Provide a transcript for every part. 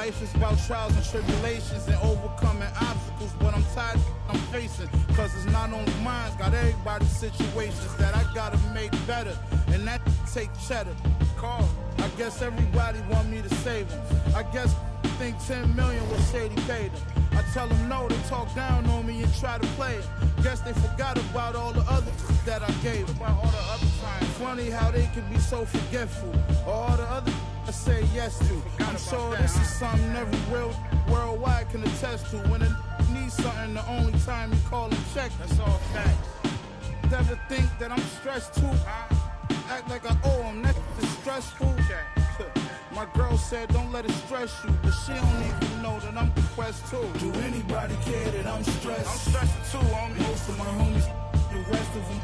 Life is about trials and tribulations and overcoming obstacles, but I'm tired I'm facing, cause it's not only mine, got everybody's situations that I gotta make better, and that take cheddar. Call. I guess everybody want me to save them. I guess think 10 million was Shady paid them. I tell them no, they talk down on me and try to play it. Guess they forgot about all the other that I gave them. About all the other times. Funny how they can be so forgetful. All the other I say yes to. I'm sure this is something every real worldwide can attest to. When a needs something, the only time you call and check. That's all facts. Never think that I'm stressed too. Act like I owe them, that is stressful. My girl said don't let it stress you, but she don't even know that I'm depressed too. Do anybody care that I'm stressed? I'm stressed too, homie. Most of my homies, the rest of them.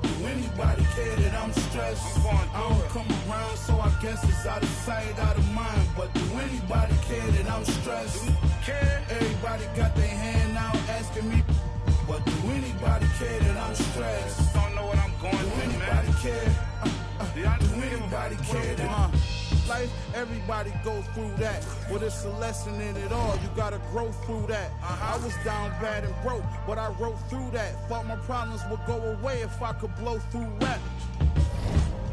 Do anybody care that I'm stressed? I don't come around, so I guess it's out of sight, out of mind. But do anybody care that I'm stressed? Care? Everybody got their hand out asking me. But do anybody care that I'm stressed? Don't know what I'm going through, man. Do anybody care? Do anybody care that life, everybody goes through that. But it's a lesson in it all. You gotta grow through that. I was down bad and broke, but I wrote through that. Thought my problems would go away if I could blow through rap.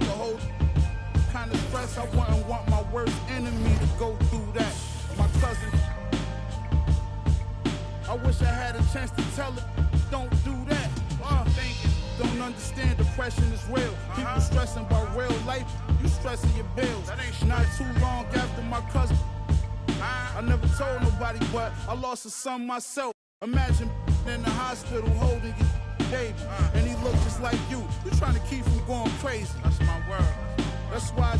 The whole kind of stress, I wouldn't want my worst enemy to go through that. My cousin, I wish I had a chance to tell her, don't do that. Thinking, don't understand depression is real. People stressing about real life, you stressing your bills. Not too long after my cousin, I never told nobody, but I lost a son myself. Imagine in the hospital holding your baby, and he looked just like you. You're trying to keep him going crazy. That's my word. That's why,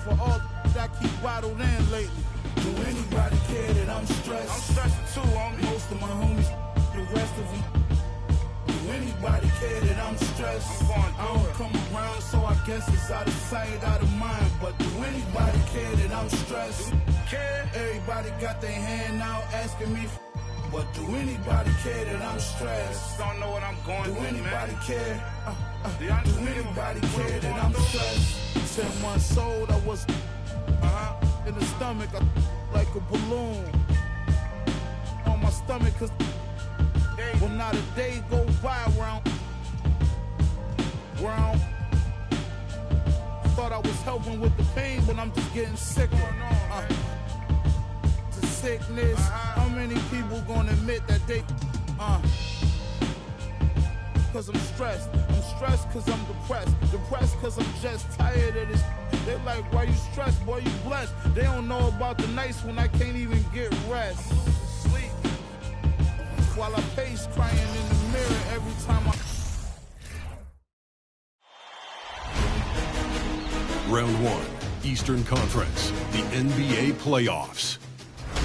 for all that I keep bottled in lately. Do anybody care that I'm stressed? I'm stressed too, homie. Most of my homies, the rest of them. Do anybody care that I'm stressed? I don't come around, so I guess it's out of sight, out of mind. But do anybody care that I'm stressed? Care? Everybody got their hand out asking me. But do anybody care that I'm stressed? Don't know what I'm going through. Do anybody care? Do anybody care that I'm stressed? 10 months old, I was in the stomach, like a balloon on my stomach, cause well, not a day go by where I thought I was helping with the pain, but I'm just getting sicker. The sickness, how many people gonna admit that they cause I'm stressed. I'm stressed cause I'm depressed. Depressed cause I'm just tired of this. They like, why you stressed, boy, you blessed. They don't know about the nights when I can't even get rest. Sleep. While I pace, crying in the mirror every time Round 1, Eastern Conference, the NBA playoffs.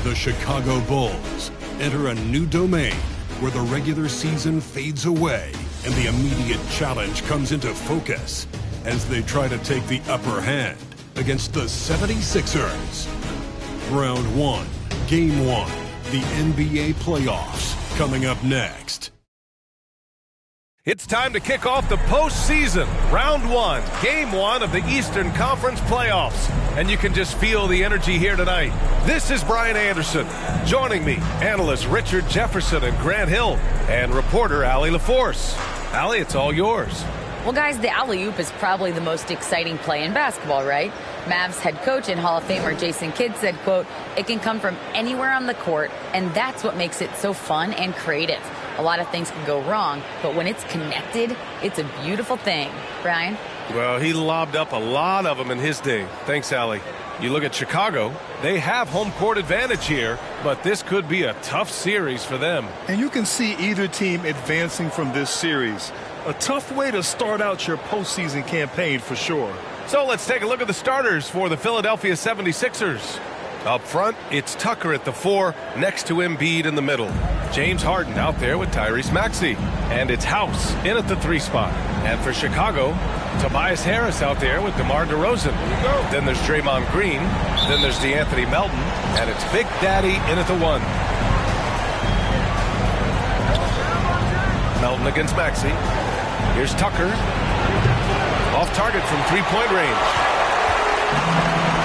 The Chicago Bulls enter a new domain where the regular season fades away and the immediate challenge comes into focus as they try to take the upper hand against the 76ers. Round 1, Game 1, the NBA playoffs, coming up next. It's time to kick off the postseason. Round 1, Game 1 of the Eastern Conference playoffs. And you can just feel the energy here tonight. This is Brian Anderson. Joining me, analysts Richard Jefferson and Grant Hill, and reporter Allie LaForce. Allie, it's all yours. Well, guys, the alley-oop is probably the most exciting play in basketball, right? Mavs head coach and Hall of Famer Jason Kidd said, quote, "It can come from anywhere on the court, and that's what makes it so fun and creative. A lot of things can go wrong, but when it's connected, it's a beautiful thing." Brian? Well, he lobbed up a lot of them in his day. Thanks, Allie. You look at Chicago, they have home court advantage here, but this could be a tough series for them. And you can see either team advancing from this series. A tough way to start out your postseason campaign for sure. So let's take a look at the starters for the Philadelphia 76ers. Up front, it's Tucker at the 4, next to Embiid in the middle. James Harden out there with Tyrese Maxey. And it's House in at the 3 spot. And for Chicago, Tobias Harris out there with DeMar DeRozan. Then there's Draymond Green. Then there's DeAnthony Melton. And it's Big Daddy in at the 1. Melton against Maxey. Here's Tucker. Off target from 3-point range.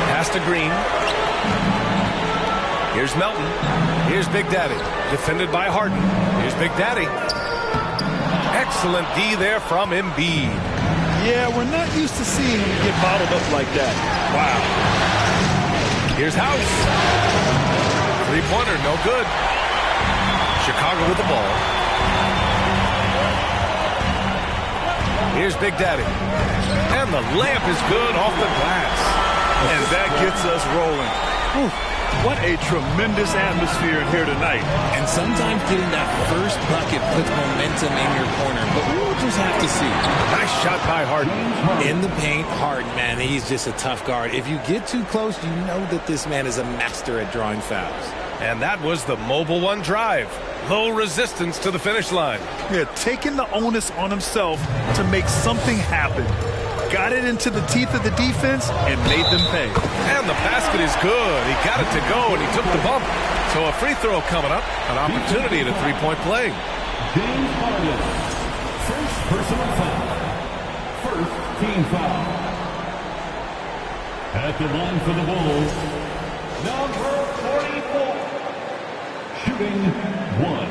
Pass to Green. Here's Melton. Here's Big Daddy. Defended by Harden. Here's Big Daddy. Excellent D there from Embiid. Yeah, we're not used to seeing him get bottled up like that. Wow. Here's House. Three-pointer, no good. Chicago with the ball. Here's Big Daddy. And the layup is good off the glass. And that gets us rolling. Whew. What a tremendous atmosphere in here tonight. And sometimes getting that first bucket puts momentum in your corner, but we'll just have to see. Nice shot by Harden. In the paint, Harden, man, he's just a tough guard. If you get too close, you know that this man is a master at drawing fouls. And that was the Mobile One drive. Low resistance to the finish line. Yeah, taking the onus on himself to make something happen. Got it into the teeth of the defense and made them pay. And the basket is good. He got it to go, and he took the bump. So a free throw coming up. An opportunity at a three-point play. James Harden. First personal foul. First team foul. At the line for the Bulls, number 44. Shooting one.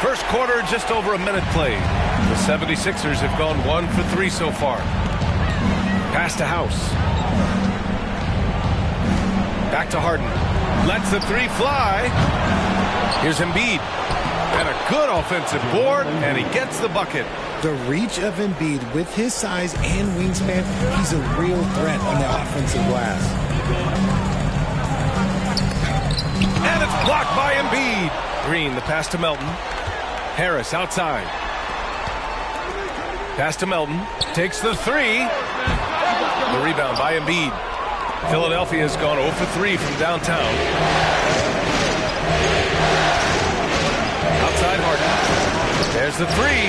First quarter, just over a minute played. The 76ers have gone 1 for 3 so far. Pass to House. Back to Harden. Lets the three fly. Here's Embiid. And a good offensive board, and he gets the bucket. The reach of Embiid with his size and wingspan, he's a real threat on the offensive glass. And it's blocked by Embiid. Green, the pass to Melton. Harris outside. Pass to Melton. Takes the three. The rebound by Embiid. Philadelphia has gone 0 for 3 from downtown. Outside Harden. There's the three.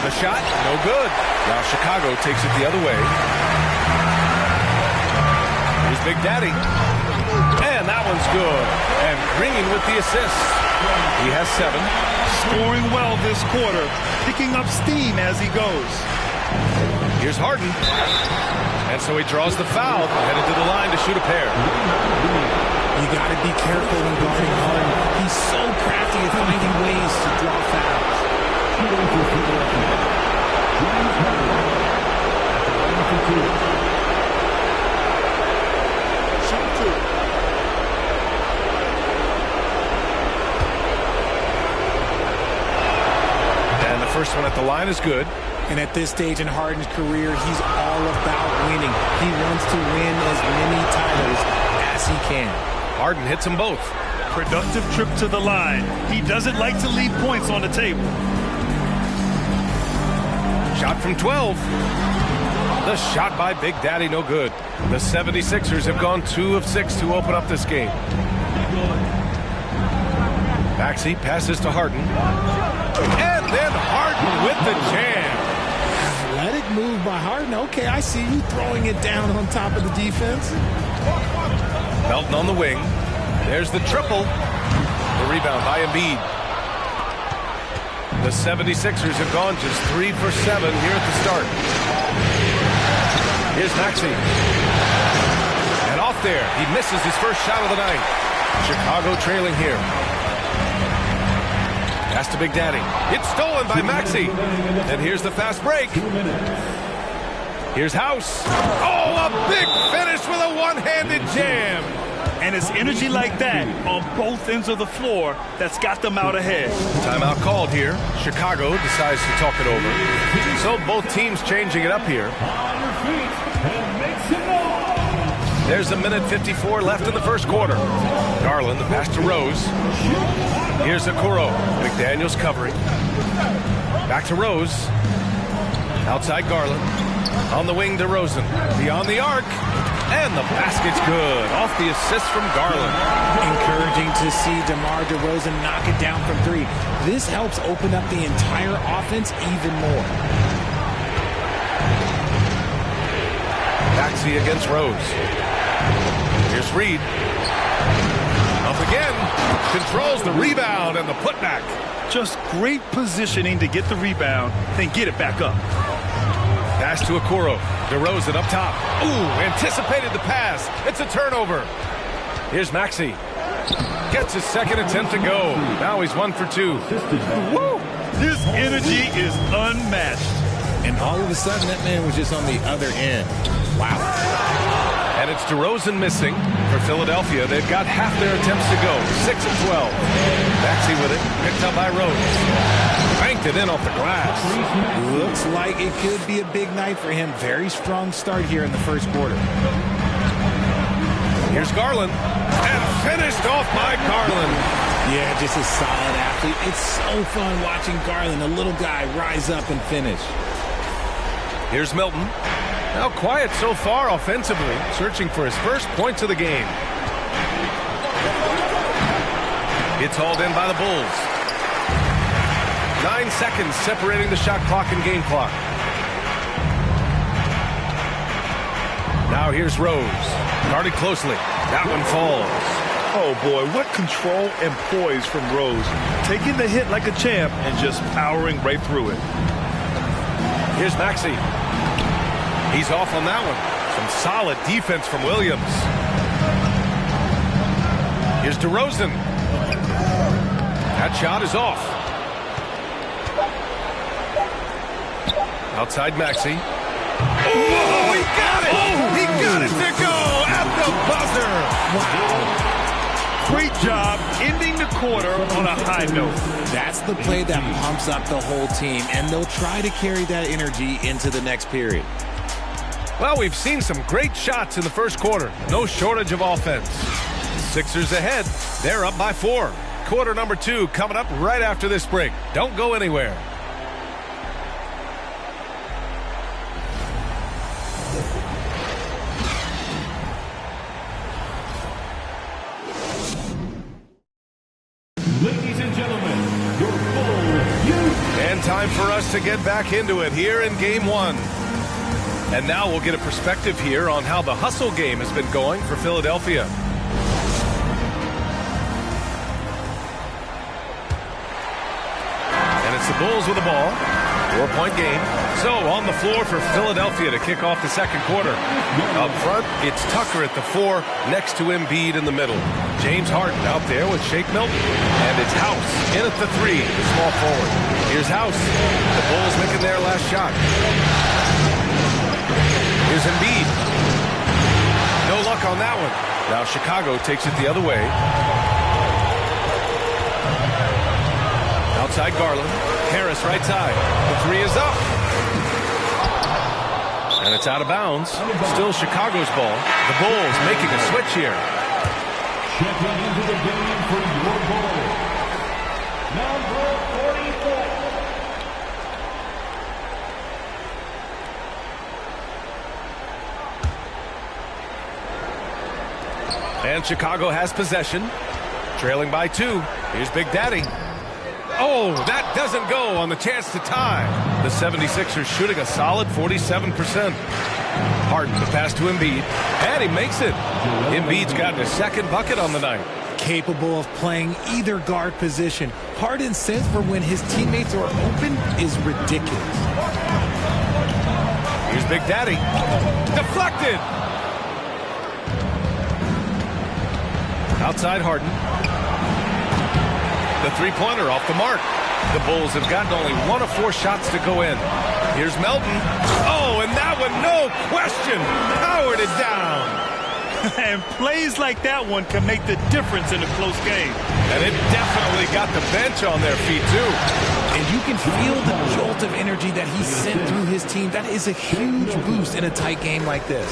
The shot, no good. Now Chicago takes it the other way. Here's Big Daddy. And that one's good. And Green with the assist. He has 7. Scoring well this quarter, picking up steam as he goes. Here's Harden. And so he draws the foul, headed to the line to shoot a pair. You got to be careful when guarding Harden. He's so crafty at finding ways to draw fouls. First one at the line is good. And at this stage in Harden's career, he's all about winning. He wants to win as many titles as he can. Harden hits them both. Productive trip to the line. He doesn't like to leave points on the table. Shot from 12. The shot by Big Daddy, no good. The 76ers have gone 2 of 6 to open up this game. Maxey passes to Harden. And then Harden with the jam. Let it move by Harden. Okay, I see you throwing it down on top of the defense. Melton on the wing. There's the triple. The rebound by Embiid. The 76ers have gone just 3 for 7 here at the start. Here's Maxey. And off there, he misses his first shot of the night. Chicago trailing here. Pass to Big Daddy. It's stolen by Maxey. And here's the fast break. Here's House. Oh, a big finish with a one-handed jam. And it's energy like that on both ends of the floor that's got them out ahead. Timeout called here. Chicago decides to talk it over. So both teams changing it up here. There's a minute 54 left in the first quarter. Garland, the pass to Rose. Here's Okoro. McDaniels covering. Back to Rose. Outside Garland. On the wing to Rosen. Beyond the arc. And the basket's good. Off the assist from Garland. Encouraging to see DeMar DeRozan knock it down from three. This helps open up the entire offense even more. Maxey against Rose. Here's Reed. Up again. Controls the rebound and the putback. Just great positioning to get the rebound, then get it back up. Pass to Okoro. DeRozan up top. Ooh, anticipated the pass. It's a turnover. Here's Maxey. Gets his second attempt to go. Now he's 1 for 2. Woo! His energy is unmatched. And all of a sudden, that man was just on the other end. Wow. And it's DeRozan missing for Philadelphia. They've got half their attempts to go. 6 of 12. Maxey with it. Picked up by Rose. Banked it in off the glass. Looks like it could be a big night for him. Very strong start here in the first quarter. Here's Garland. And finished off by Garland. Yeah, just a solid athlete. It's so fun watching Garland, a little guy, rise up and finish. Here's Milton. Now quiet so far offensively, searching for his first points of the game. It's hauled in by the Bulls. 9 seconds separating the shot clock and game clock. Now here's Rose. Guarded closely. That one falls. Oh boy, what control and poise from Rose. Taking the hit like a champ and just powering right through it. Here's Maxey. He's off on that one. Some solid defense from Williams. Here's DeRozan. That shot is off. Outside Maxey. Oh, he got it! He got it to go at the buzzer! Wow. Great job ending the quarter on a high note. That's the play that pumps up the whole team, and they'll try to carry that energy into the next period. Well, we've seen some great shots in the first quarter. No shortage of offense. Sixers ahead. They're up by 4. Quarter number 2 coming up right after this break. Don't go anywhere. Ladies and gentlemen, your Bulls. And time for us to get back into it here in Game 1. And now we'll get a perspective here on how the hustle game has been going for Philadelphia. And it's the Bulls with the ball. 4-point game. So on the floor for Philadelphia to kick off the second quarter. Up front, it's Tucker at the 4, next to Embiid in the middle. James Harden out there with Shake Milton. And it's House in at the 3, the small forward. Here's House. The Bulls making their last shot. Here's Embiid. No luck on that one. Now Chicago takes it the other way. Outside Garland. Harris right side. The 3 is up. And it's out of bounds. Still Chicago's ball. The Bulls making a switch here. Checking into the game for your Bulls. Number 44. And Chicago has possession. Trailing by 2. Here's Big Daddy. Oh, that doesn't go on the chance to tie. The 76ers shooting a solid 47%. Harden the pass to Embiid. And he makes it. Embiid's gotten his second bucket on the night. Capable of playing either guard position. Harden's sense for when his teammates are open is ridiculous. Here's Big Daddy. Deflected. Outside Harden. The three-pointer off the mark. The Bulls have gotten only 1 of 4 shots to go in. Here's Melton. Oh, and that one, no question, powered it down. And plays like that one can make the difference in a close game. And it definitely got the bench on their feet, too. And you can feel the jolt of energy that he sent through his team. That is a huge boost in a tight game like this.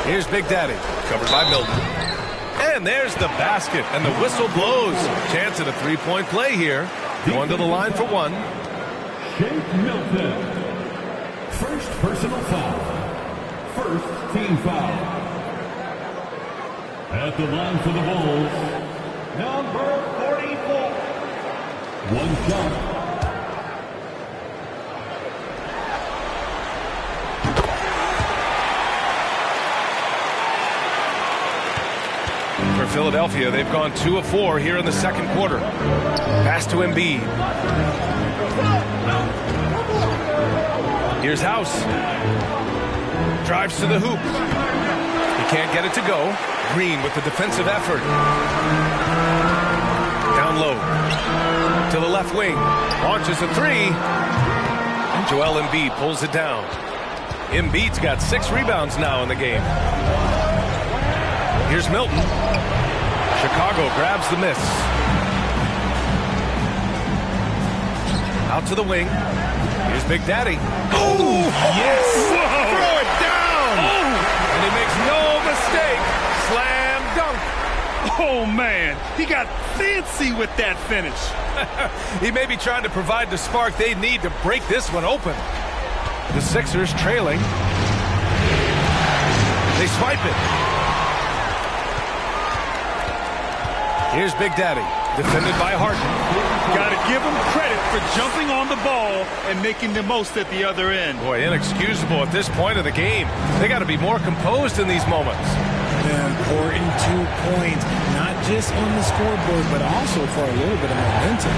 Here's Big Daddy, covered by Milton. And there's the basket, and the whistle blows. Chance at a 3-point play here. Going to the line for 1. Shake Milton. first personal foul. First team foul. At the line for the Bulls, number 44. One shot. For Philadelphia, they've gone 2 of 4 here in the second quarter. Pass to Embiid. Here's House. Drives to the hoop. He can't get it to go. Green with the defensive effort. Down low. To the left wing. Launches a three. And Joel Embiid pulls it down. Embiid's got 6 rebounds now in the game. Here's Milton. Chicago grabs the miss. Out to the wing. Here's Big Daddy. Oh, yes! Whoa. Throw it down! Oh. And he makes no mistake. Slam dunk. Oh, man. He got fancy with that finish. He may be trying to provide the spark they need to break this one open. The Sixers trailing. They swipe it. Here's Big Daddy, defended by Harden. Got to give him credit for jumping on the ball and making the most at the other end. Boy, inexcusable at this point of the game. They got to be more composed in these moments. An important 2 points, not just on the scoreboard, but also for a little bit of momentum.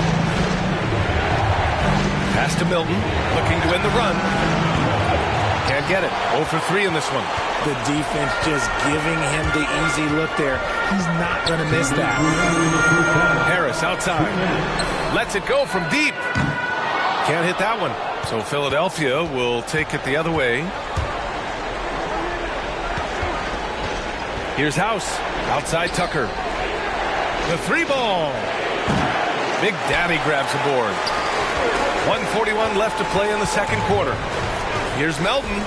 Pass to Milton, looking to win the run. Can't get it. 0 for 3 in this one. The defense just giving him the easy look there. He's not going to miss that. Harris outside. Lets it go from deep. Can't hit that one. So Philadelphia will take it the other way. Here's House. Outside Tucker. The 3-ball. Big Daddy grabs the board. 1:41 left to play in the second quarter. Here's Melton.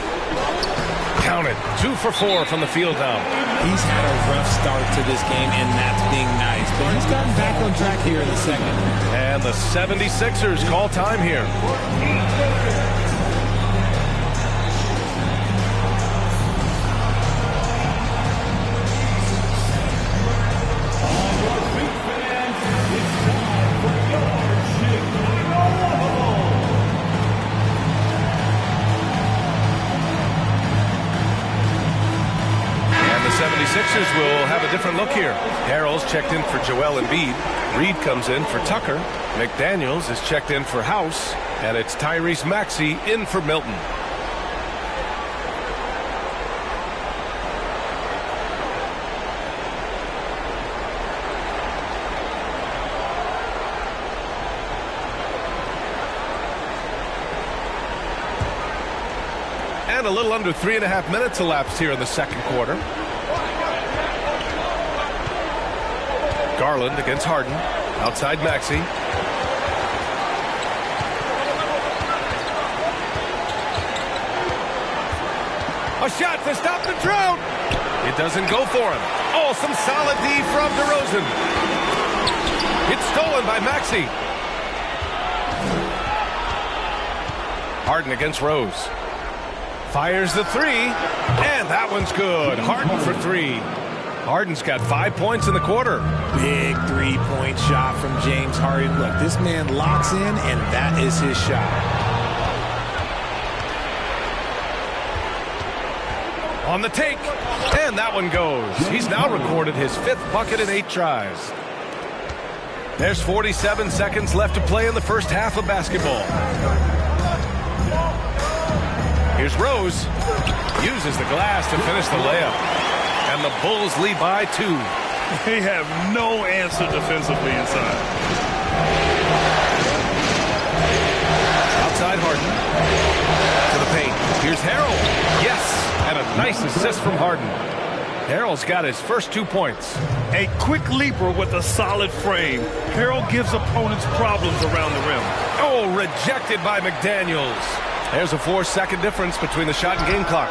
Counted. 2 for 4 from the field now. He's had a rough start to this game, and that's being nice. But he's gotten back on track here in the second. And the 76ers call time here. Sixers will have a different look here. Harrell's checked in for Joel Embiid. Reed comes in for Tucker. McDaniels is checked in for House. And it's Tyrese Maxey in for Milton. And a little under 3.5 minutes elapsed here in the second quarter. Garland against Harden. Outside Maxey. A shot to stop the drought. It doesn't go for him. Oh, some solid D from DeRozan. It's stolen by Maxey. Harden against Rose. Fires the 3. And that one's good. Harden for 3. Harden's got 5 points in the quarter. Big 3-point shot from James Harden. Look, this man locks in, and that is his shot. On the take, and that one goes. He's now recorded his 5th bucket in 8 tries. There's 47 seconds left to play in the first half of basketball. Here's Rose. Uses the glass to finish the layup. And the Bulls lead by 2. They have no answer defensively inside. Outside Harden. To the paint. Here's Harrell. Yes. And a nice assist from Harden. Harrell's got his first 2 points. A quick leaper with a solid frame. Harrell gives opponents problems around the rim. Oh, rejected by McDaniels. There's a 4-second difference between the shot and game clock.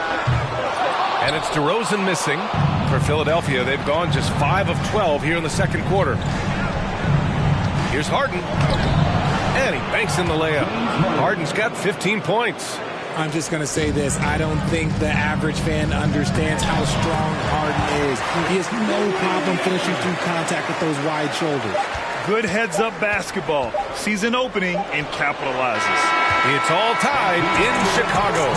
And it's DeRozan missing. For Philadelphia, they've gone just 5 of 12 here in the second quarter. Here's Harden. And he banks in the layup. Harden's got 15 points. I'm just going to say this. I don't think the average fan understands how strong Harden is. He has no problem finishing through contact with those wide shoulders. Good heads-up basketball. Sees an opening and capitalizes. It's all tied in Chicago.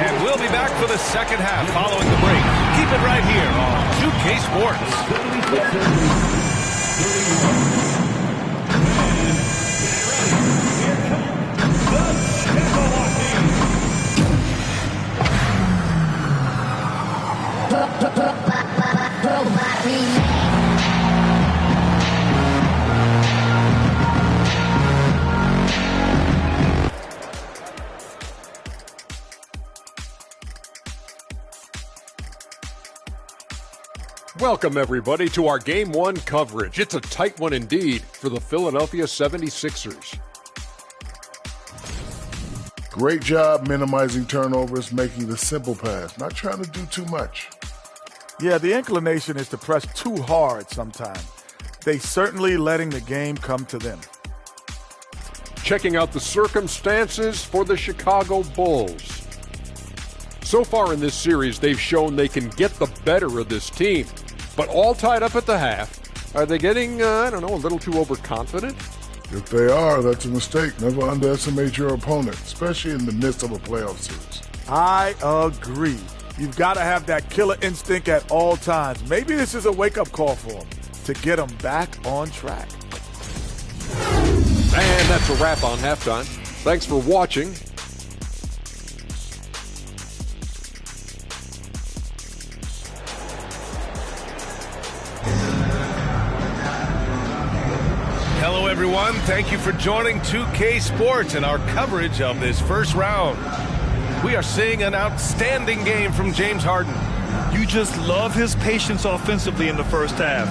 And we'll be back for the second half following the break. Keep it right here on 2K Sports. Welcome, everybody, to our Game 1 coverage. It's a tight one indeed for the Philadelphia 76ers. Great job minimizing turnovers, making the simple pass, not trying to do too much. Yeah, the inclination is to press too hard sometimes. They certainly letting the game come to them. Checking out the circumstances for the Chicago Bulls. So far in this series, they've shown they can get the better of this team. But all tied up at the half. Are they getting, a little too overconfident? If they are, that's a mistake. Never underestimate your opponent, especially in the midst of a playoff series. I agree. You've got to have that killer instinct at all times. Maybe this is a wake-up call for them to get them back on track. And that's a wrap on halftime. Thanks for watching. Hello, everyone. Thank you for joining 2K Sports and our coverage of this first round. We are seeing an outstanding game from James Harden. You just love his patience offensively in the first half.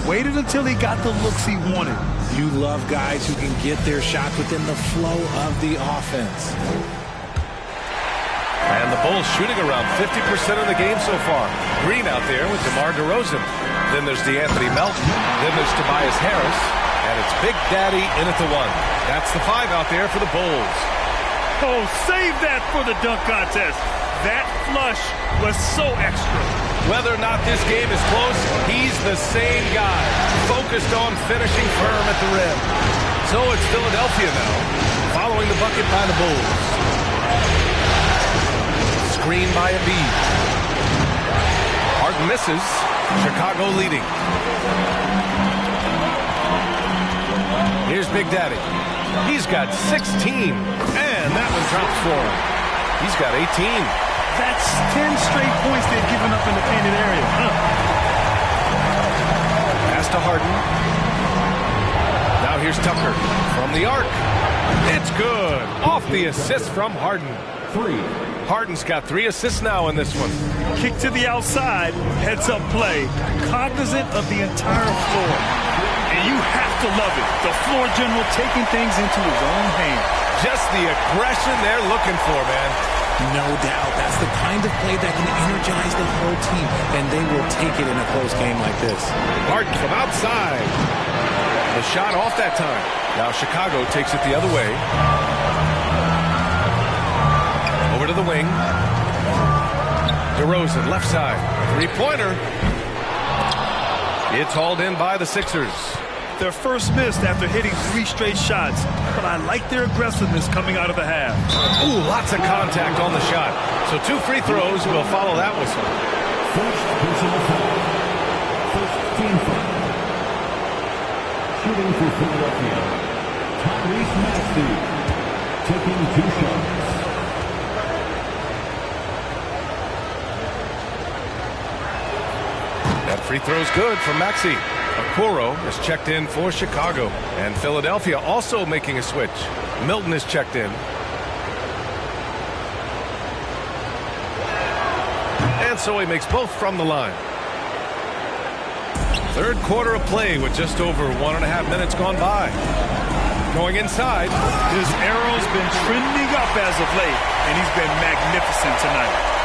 Waited until he got the looks he wanted. You love guys who can get their shot within the flow of the offense. And the Bulls shooting around 50% of the game so far. Green out there with DeMar DeRozan. Then there's DeAnthony Melton. Then there's Tobias Harris. And it's Big Daddy in at the 1. That's the 5 out there for the Bulls. Oh, save that for the dunk contest. That flush was so extra. Whether or not this game is close, he's the same guy, focused on finishing firm at the rim. So it's Philadelphia now, following the bucket by the Bulls. Screen by Embiid. Harden misses. Chicago leading. Here's Big Daddy. He's got 16, and that one drops for him. He's got 18. That's 10 straight points they've given up in the painted area. Pass to Harden. Now here's Tucker from the arc. It's good. Off the assist from Harden. 3. Harden's got 3 assists now in this one. Kick to the outside, heads-up play, cognizant of the entire floor. And you have to love it. The floor general taking things into his own hands. Just the aggression they're looking for, man. No doubt. That's the kind of play that can energize the whole team, and they will take it in a close game like this. Harden from outside. The shot off that time. Now Chicago takes it the other way. Over to the wing. DeRozan, left side. Three-pointer. It's hauled in by the Sixers. Their first miss after hitting 3 straight shots, but I like their aggressiveness coming out of the half. Ooh, lots of contact on the shot. So 2 free throws will follow that whistle. First personal foul. First team foul. Shooting for Philadelphia. Tyrese Maxey taking 2 shots. That free throw's good from Maxey. Okoro is checked in for Chicago. And Philadelphia also making a switch. Milton is checked in. And so he makes both from the line. Third quarter of play with just over 1.5 minutes gone by. Going inside. His arrow's been trending up as of late, and he's been magnificent tonight.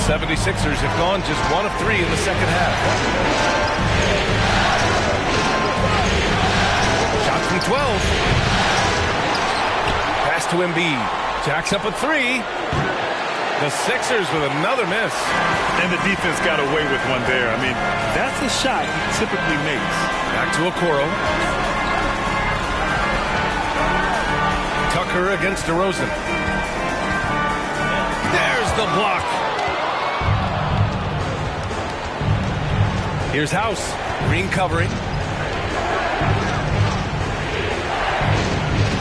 76ers have gone just 1 of 3 in the second half. Shot from 12. Pass to Embiid. Jacks up a 3. The Sixers with another miss. And the defense got away with one there. I mean, that's a shot he typically makes. Back to Okoro. Tucker against DeRozan. There's the block. Here's House. Green covering.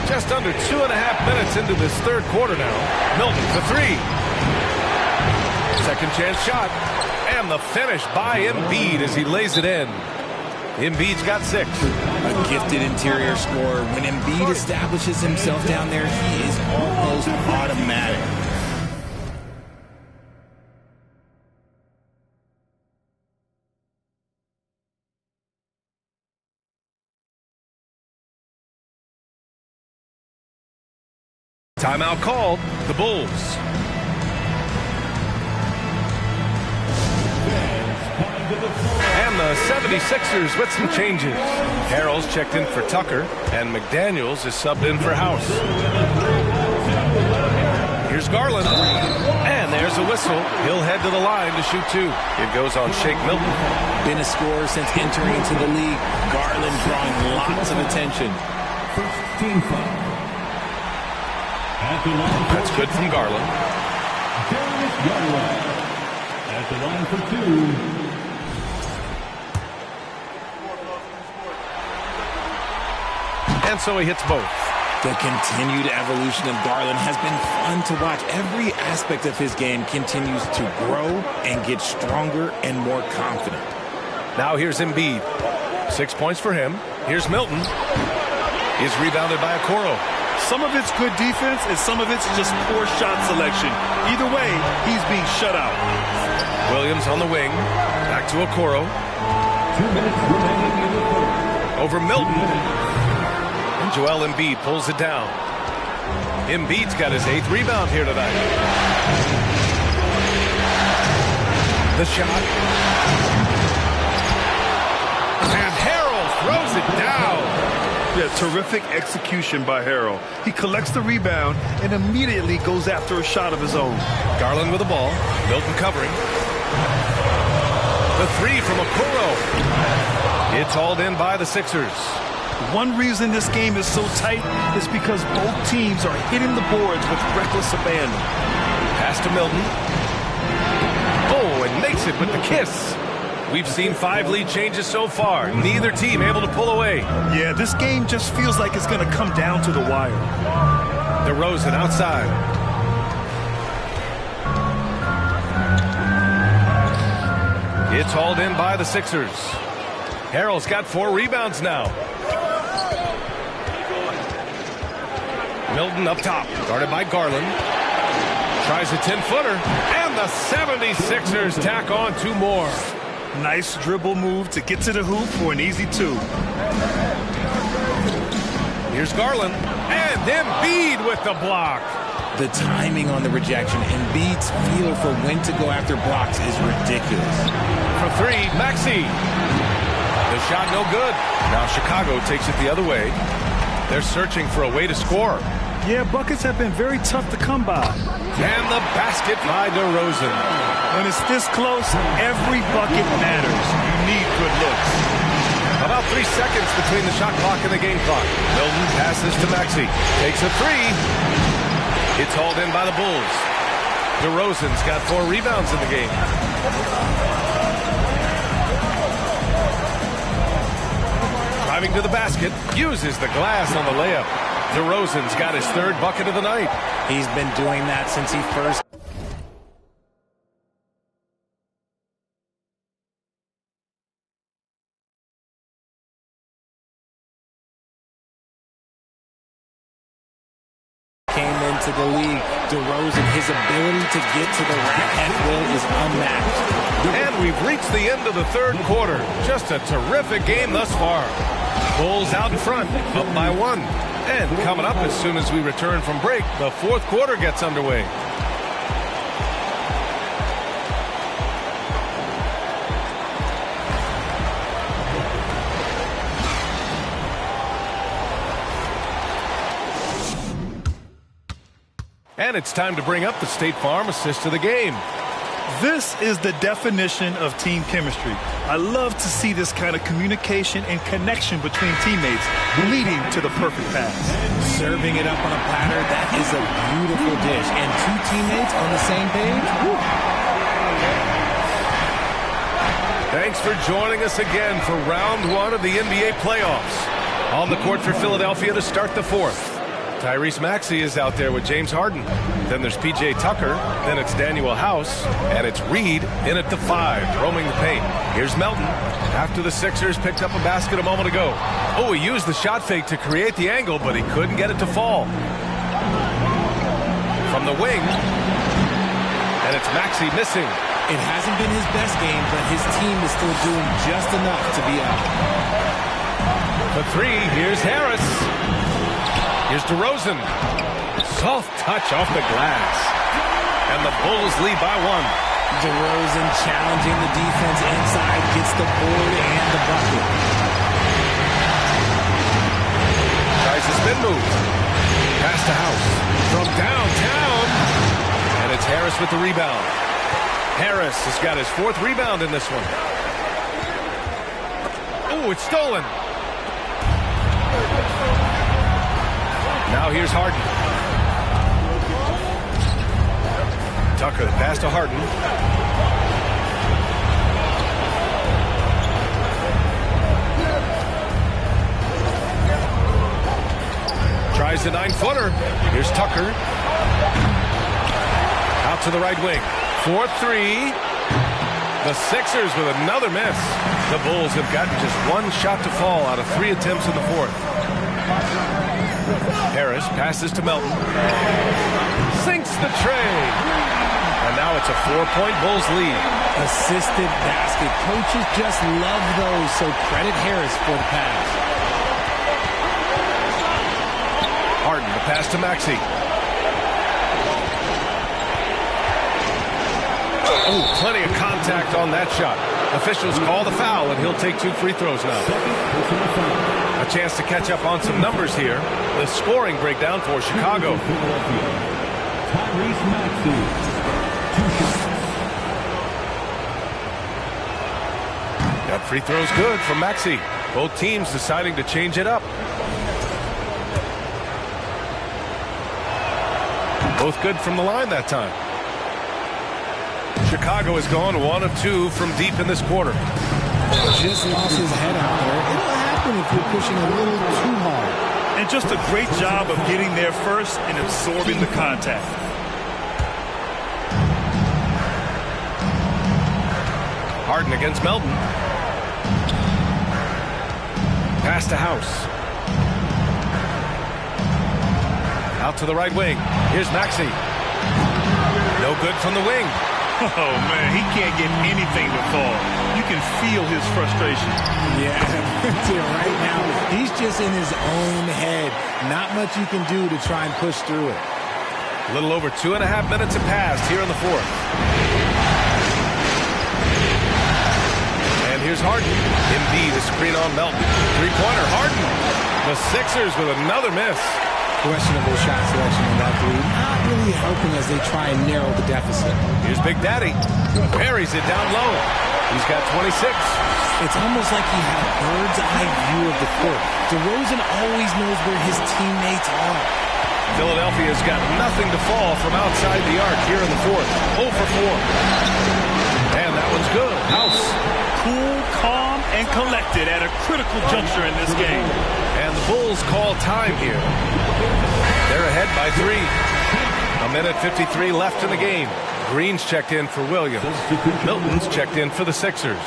Just under 2.5 minutes into this third quarter now. Milton for 3. Second chance shot. And the finish by Embiid as he lays it in. Embiid's got 6. A gifted interior scorer. When Embiid establishes himself down there, he is almost automatic. Timeout called. The Bulls. And the 76ers with some changes. Harrell's checked in for Tucker, and McDaniels is subbed in for House. Here's Garland. And there's a whistle. He'll head to the line to shoot 2. It goes on Shake Milton. Been a scorer since entering into the league. Garland drawing lots of attention. That's good from Garland. At the line for 2. And so he hits both. The continued evolution of Garland has been fun to watch. Every aspect of his game continues to grow and get stronger and more confident. Now here's Embiid. 6 points for him. Here's Milton. He's rebounded by Okoro. Some of it's good defense, and some of it's just poor shot selection. Either way, he's being shut out. Williams on the wing. Back to Okoro. 2 minutes remaining in the third. Over Milton. And Joel Embiid pulls it down. Embiid's got his 8th rebound here tonight. The shot. And Harrell throws it down. Yeah, terrific execution by Harrell. He collects the rebound and immediately goes after a shot of his own. Garland with the ball. Milton covering. The 3 from Okoro. It's hauled in by the Sixers. One reason this game is so tight is because both teams are hitting the boards with reckless abandon. Pass to Milton. Oh, and makes it with the kiss. We've seen 5 lead changes so far. Neither team able to pull away. Yeah, this game just feels like it's going to come down to the wire. DeRozan outside. It's hauled in by the Sixers. Harrell's got 4 rebounds now. Milton up top, guarded by Garland. Tries a 10-footer, and the 76ers tack on 2 more. Nice dribble move to get to the hoop for an easy 2. Here's Garland, and Embiid with the block. The timing on the rejection, Embiid's feel for when to go after blocks is ridiculous. For 3, Maxey. The shot no good. Now Chicago takes it the other way. They're searching for a way to score. Yeah, buckets have been very tough to come by. And the basket by DeRozan. When it's this close, every bucket matters. You need good looks. About 3 seconds between the shot clock and the game clock. Milton passes to Maxey. Takes a 3. It's hauled in by the Bulls. DeRozan's got 4 rebounds in the game. Driving to the basket. Uses the glass on the layup. DeRozan's got his 3rd bucket of the night. He's been doing that since he first came into the league. DeRozan, his ability to get to the rack at will is unmatched. And we've reached the end of the 3rd quarter. Just a terrific game thus far. Bulls out in front, up by 1. And coming up as soon as we return from break, the 4th quarter gets underway. And it's time to bring up the State Farm assist of the game. This is the definition of team chemistry. I love to see this kind of communication and connection between teammates leading to the perfect pass. Serving it up on a platter, that is a beautiful dish. And two teammates on the same page. Woo. Thanks for joining us again for round one of the NBA playoffs. On the court for Philadelphia to start the fourth. Tyrese Maxey is out there with James Harden. Then there's P.J. Tucker. Then it's Daniel House. And it's Reed in at the 5, roaming the paint. Here's Melton. After the Sixers picked up a basket a moment ago. Oh, he used the shot fake to create the angle, but he couldn't get it to fall. From the wing. And it's Maxey missing. It hasn't been his best game, but his team is still doing just enough to be up. For 3, here's Harris. Here's DeRozan. Soft touch off the glass. And the Bulls lead by 1. DeRozan challenging the defense inside, gets the board and the bucket. Tries the spin move. Pass to House. From downtown. And it's Harris with the rebound. Harris has got his 4th rebound in this one. Oh, it's stolen. Now here's Harden. Tucker, pass to Harden. Tries the 9-footer. Here's Tucker. Out to the right wing. 4-3. The Sixers with another miss. The Bulls have gotten just 1 shot to fall out of 3 attempts in the 4th. Harris passes to Melton. Sinks the tray. And now it's a 4-point Bulls lead. Assisted basket. Coaches just love those, so credit Harris for the pass. Harden, the pass to Maxey. Oh, plenty of contact on that shot. Officials call the foul, and he'll take 2 free throws now. A chance to catch up on some numbers here. The scoring breakdown for Chicago. Tyrese Maxey, 2 shots. That free throw's good from Maxey. Both teams deciding to change it up. Both good from the line that time. Chicago has gone 1 of 2 from deep in this quarter. Just lost his head out there. It'll happen if you're pushing a little too hard. And just a great job of getting there first and absorbing the contact. Harden against Melton. Pass to House. Out to the right wing. Here's Maxey. No good from the wing. Oh, man, he can't get anything to fall. You can feel his frustration. Yeah, right now, he's just in his own head. Not much you can do to try and push through it. A little over 2.5 minutes have passed here in the 4th. And here's Harden. Embiid, a screen on Melton. 3-pointer, Harden. The Sixers with another miss. Questionable shot selection on that 3. Not really helping as they try and narrow the deficit. Here's Big Daddy. Parries it down low. He's got 26. It's almost like he had a bird's eye view of the court. DeRozan always knows where his teammates are. Philadelphia's got nothing to fall from outside the arc here in the 4th. 0 for 4. And that one's good. House. Cool, calm, and collected at a critical juncture in this game. And the Bulls call time here. They're ahead by 3. 1:53 left in the game. Green's checked in for Williams. Milton's checked in for the Sixers.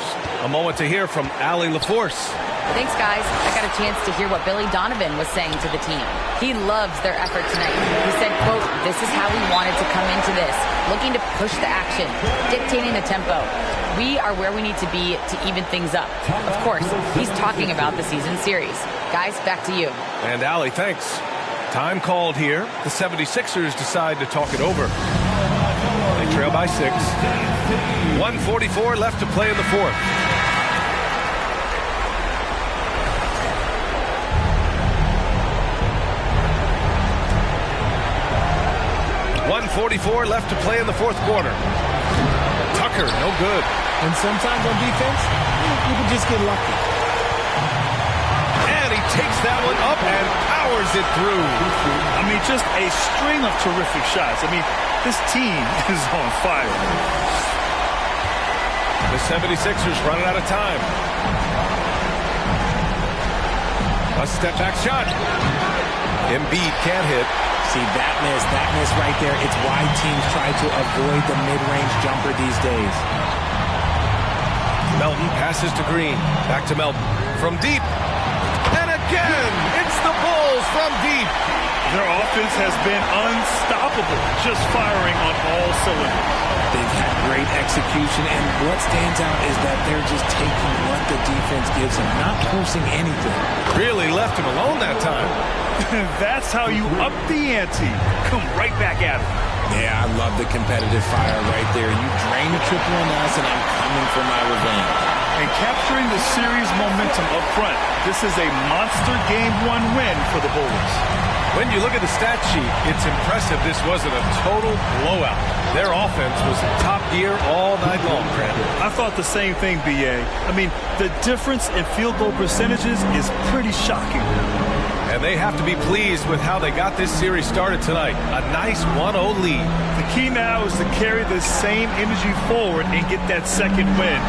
A moment to hear from Allie LaForce. Thanks, guys. I got a chance to hear what Billy Donovan was saying to the team. He loves their effort tonight. He said, quote, "This is how we wanted to come into this, looking to push the action, dictating the tempo. We are where we need to be to even things up." Of course, he's talking about the season series. Guys, back to you. And Allie, thanks. Time called here. The 76ers decide to talk it over. They trail by 6. 1:44 left to play in the 4th. 1:44 left to play in the fourth quarter. Tucker, no good. And sometimes on defense, you can just get lucky. And he takes that one up and powers it through. I mean, just a string of terrific shots. I mean, this team is on fire. The 76ers running out of time. A step-back shot. Embiid can't hit. See, that miss right there. It's why teams try to avoid the mid-range jumper these days. Melton passes to Green. Back to Melton. From deep. And again, it's the Bulls from deep. Their offense has been unstoppable, just firing on all cylinders. They've had great execution, and what stands out is that they're just taking what the defense gives them, not forcing anything. Really left him alone that time. That's how you up the ante. Come right back at him. Yeah, I love the competitive fire right there. You drain the triple on us, and I'm coming for my revenge. And capturing the series momentum up front, this is a monster Game 1 win for the Bulls. When you look at the stat sheet, it's impressive this wasn't a total blowout. Their offense was in top gear all night long, Brandon. I thought the same thing, B.A. I mean, the difference in field goal percentages is pretty shocking. And they have to be pleased with how they got this series started tonight. A nice 1-0 lead. The key now is to carry this same energy forward and get that second win.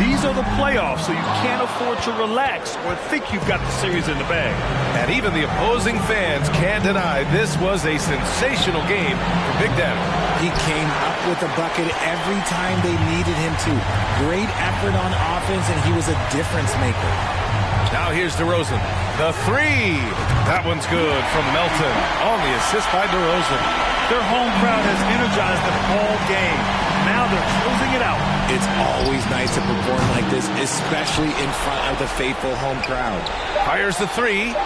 These are the playoffs, so you can't afford to relax or think you've got the series in the bag. And even the opposing fans can't deny this was a sensational game for Big Daddy. He came up with a bucket every time they needed him to. Great effort on offense, and he was a difference maker. Now here's DeRozan. The three. That one's good from Melton on the assist by DeRozan. Their home crowd has energized them all game. Now they're closing it out. It's always nice to perform like this, especially in front of the faithful home crowd. Fires the three.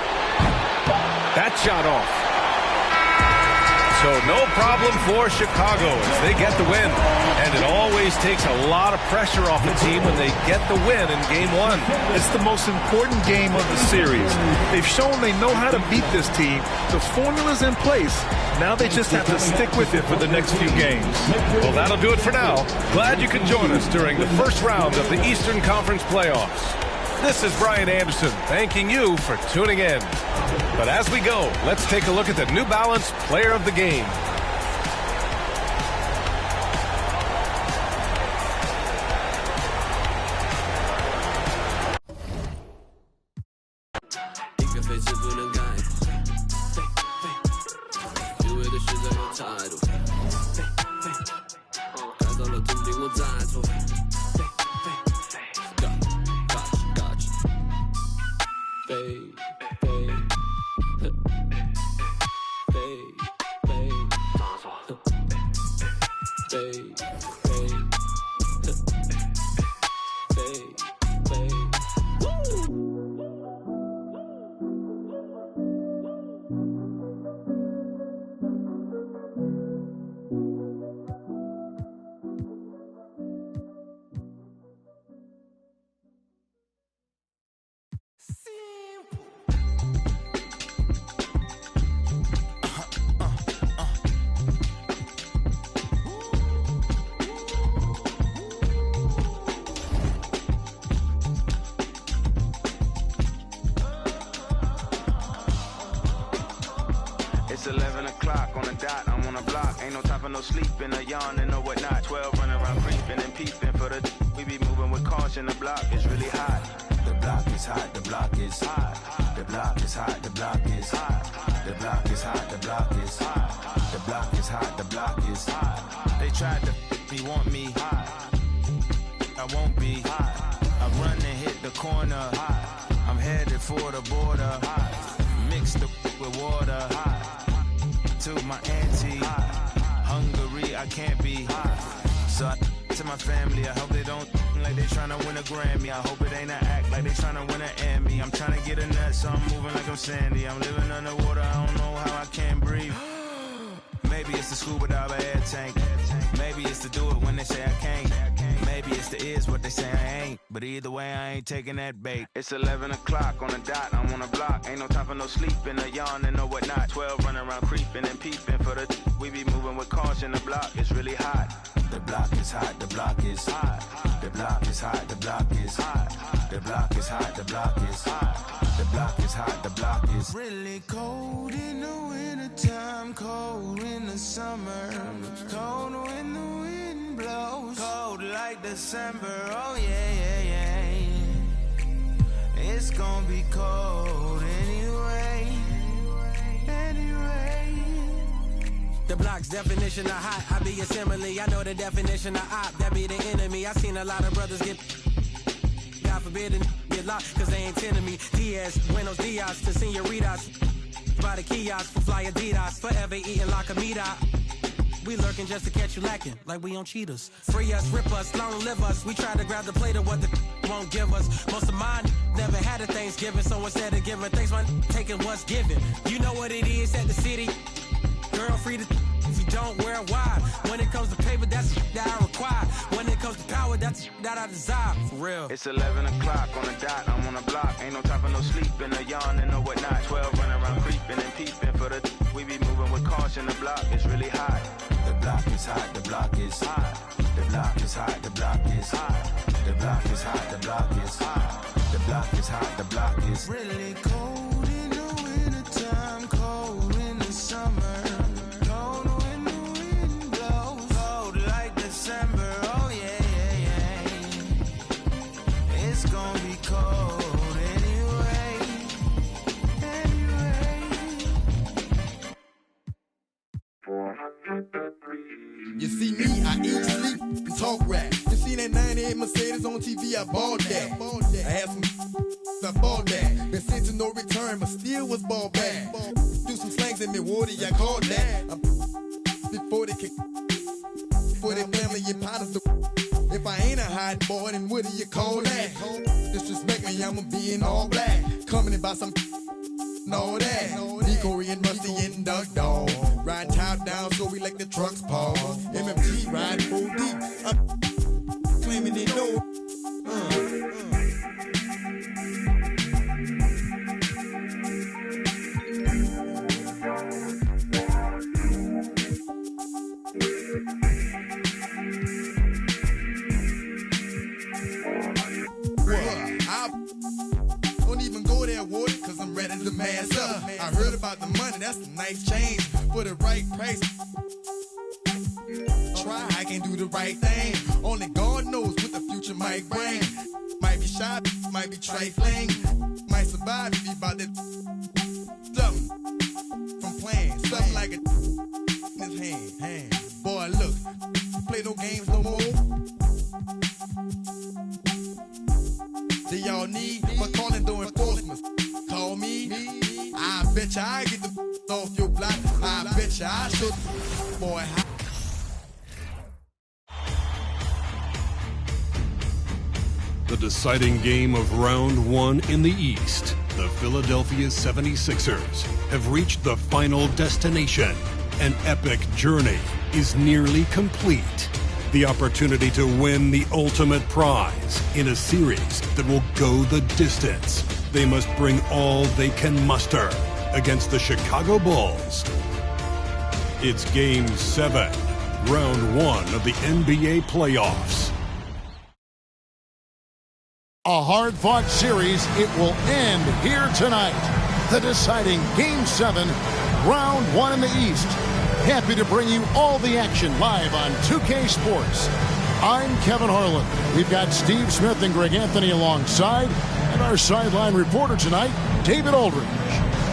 That shot off. So no problem for Chicago as they get the win. And it always takes a lot of pressure off the team when they get the win in Game 1. It's the most important game of the series. They've shown they know how to beat this team. The formula's in place. Now they just have to stick with it for the next few games. Well, that'll do it for now. Glad you could join us during the first round of the Eastern Conference playoffs. This is Brian Anderson thanking you for tuning in. But as we go, let's take a look at the New Balance Player of the Game. It's 11 o'clock on the dot, I'm on the block. Ain't no time for no sleeping, or yawning, or whatnot. 12 running around creeping and peeping for the we be moving with caution. The block is really hot. The block is hot, the block is hot. The block is hot, the block is hot. The block is hot, the block is hot. The block is hot, the block is hot. They tried to me, want me hot. I won't be hot. I run and hit the corner hot. I'm headed for the border hot. Mix the with water hot. To my auntie, Hungary, I can't be. So I to my family, I hope they don't like they tryna win a Grammy. I hope it ain't an act like they tryna win an Emmy. I'm tryna get a nut, so I'm moving like I'm Sandy. I'm living underwater, I don't know how I can't breathe. Maybe it's the scuba diver air tank. Maybe it's to do it when they say I can't. Maybe it's the is what they say I ain't. But either way, I ain't taking that bait. It's 11 o'clock on the dot, I'm on the block. Ain't no time for no sleeping, no yawning, no whatnot. 12 running around creeping and peeping for the we be moving with caution. The block is really hot. The block is hot, the block is hot. The block is hot, the block is hot. The block is hot, the block is hot. The block is hot, the block is really cold in the wintertime, cold in the summer, cold when the wind blows, cold like December. Oh yeah. It's gonna be cold anyway. The block's definition of hot, I be a simile. I know the definition of op, that be the enemy. I seen a lot of brothers get, God forbid, and get locked, cause they ain't tending me. Diaz, buenos dias to senoritas. By the kiosk for fly Adidas, forever eating la comida. We lurking just to catch you lacking, like we on cheaters. Free us, rip us, long live us. We try to grab the plate of what the won't give us. Most of mine never had a Thanksgiving, so instead of giving thanks, man, taking what's given. You know what it is at the city. Girl, free to if you don't wear wide. When it comes to paper, that's that I require. When it comes to power, that's that I desire. For real. It's 11 o'clock on the dot, I'm on the block. Ain't no time for no sleeping, no yawning, no whatnot. 12 running around creeping and peeping for the we be moving with caution. The block is really hot. The block is hot, the block is hot. The block is hot, the block is hot. The block is hot, the block is hot. The block is hot, the block is really cold in the wintertime, cold in the summer. Oh yeah. It's gonna be cold anyway. You see me, I eat, sleep, and talk rap. You see that 98 Mercedes on TV, I bought that. I had some, I bought that. Been sent to no return, but still was ball back. Do some slangs in Milwaukee, I called that. Before they kick. For their family and partners. If I ain't a hot boy, then what do you call that? Disrespect me, I'ma be in all black. Coming in by some and all that. Decory and Rusty and Doug Dog. Riding top down, so we like the trucks pause. MMT riding full deep. I'm claiming they know. Cause I'm ready to mass up. I heard about the money, that's a nice change. For the right price, try, I can do the right thing. Only God knows what the future might bring. Might be shy, might be trifling. Might survive if you about that something from playing. Something like a in his hand. Boy, look, play no games no more. Do y'all need my calling door enforcement? Call me. I bet you I get the off your block. I bet you I should. Boy, The deciding game of round one in the East. The Philadelphia 76ers have reached the final destination. An epic journey is nearly complete. The opportunity to win the ultimate prize in a series that will go the distance. They must bring all they can muster against the Chicago Bulls. It's Game 7, Round 1 of the NBA playoffs. A hard-fought series, it will end here tonight. The deciding Game 7, Round 1 in the East. Happy to bring you all the action live on 2K Sports. I'm Kevin Harlan. We've got Steve Smith and Greg Anthony alongside, and our sideline reporter tonight, David Aldridge.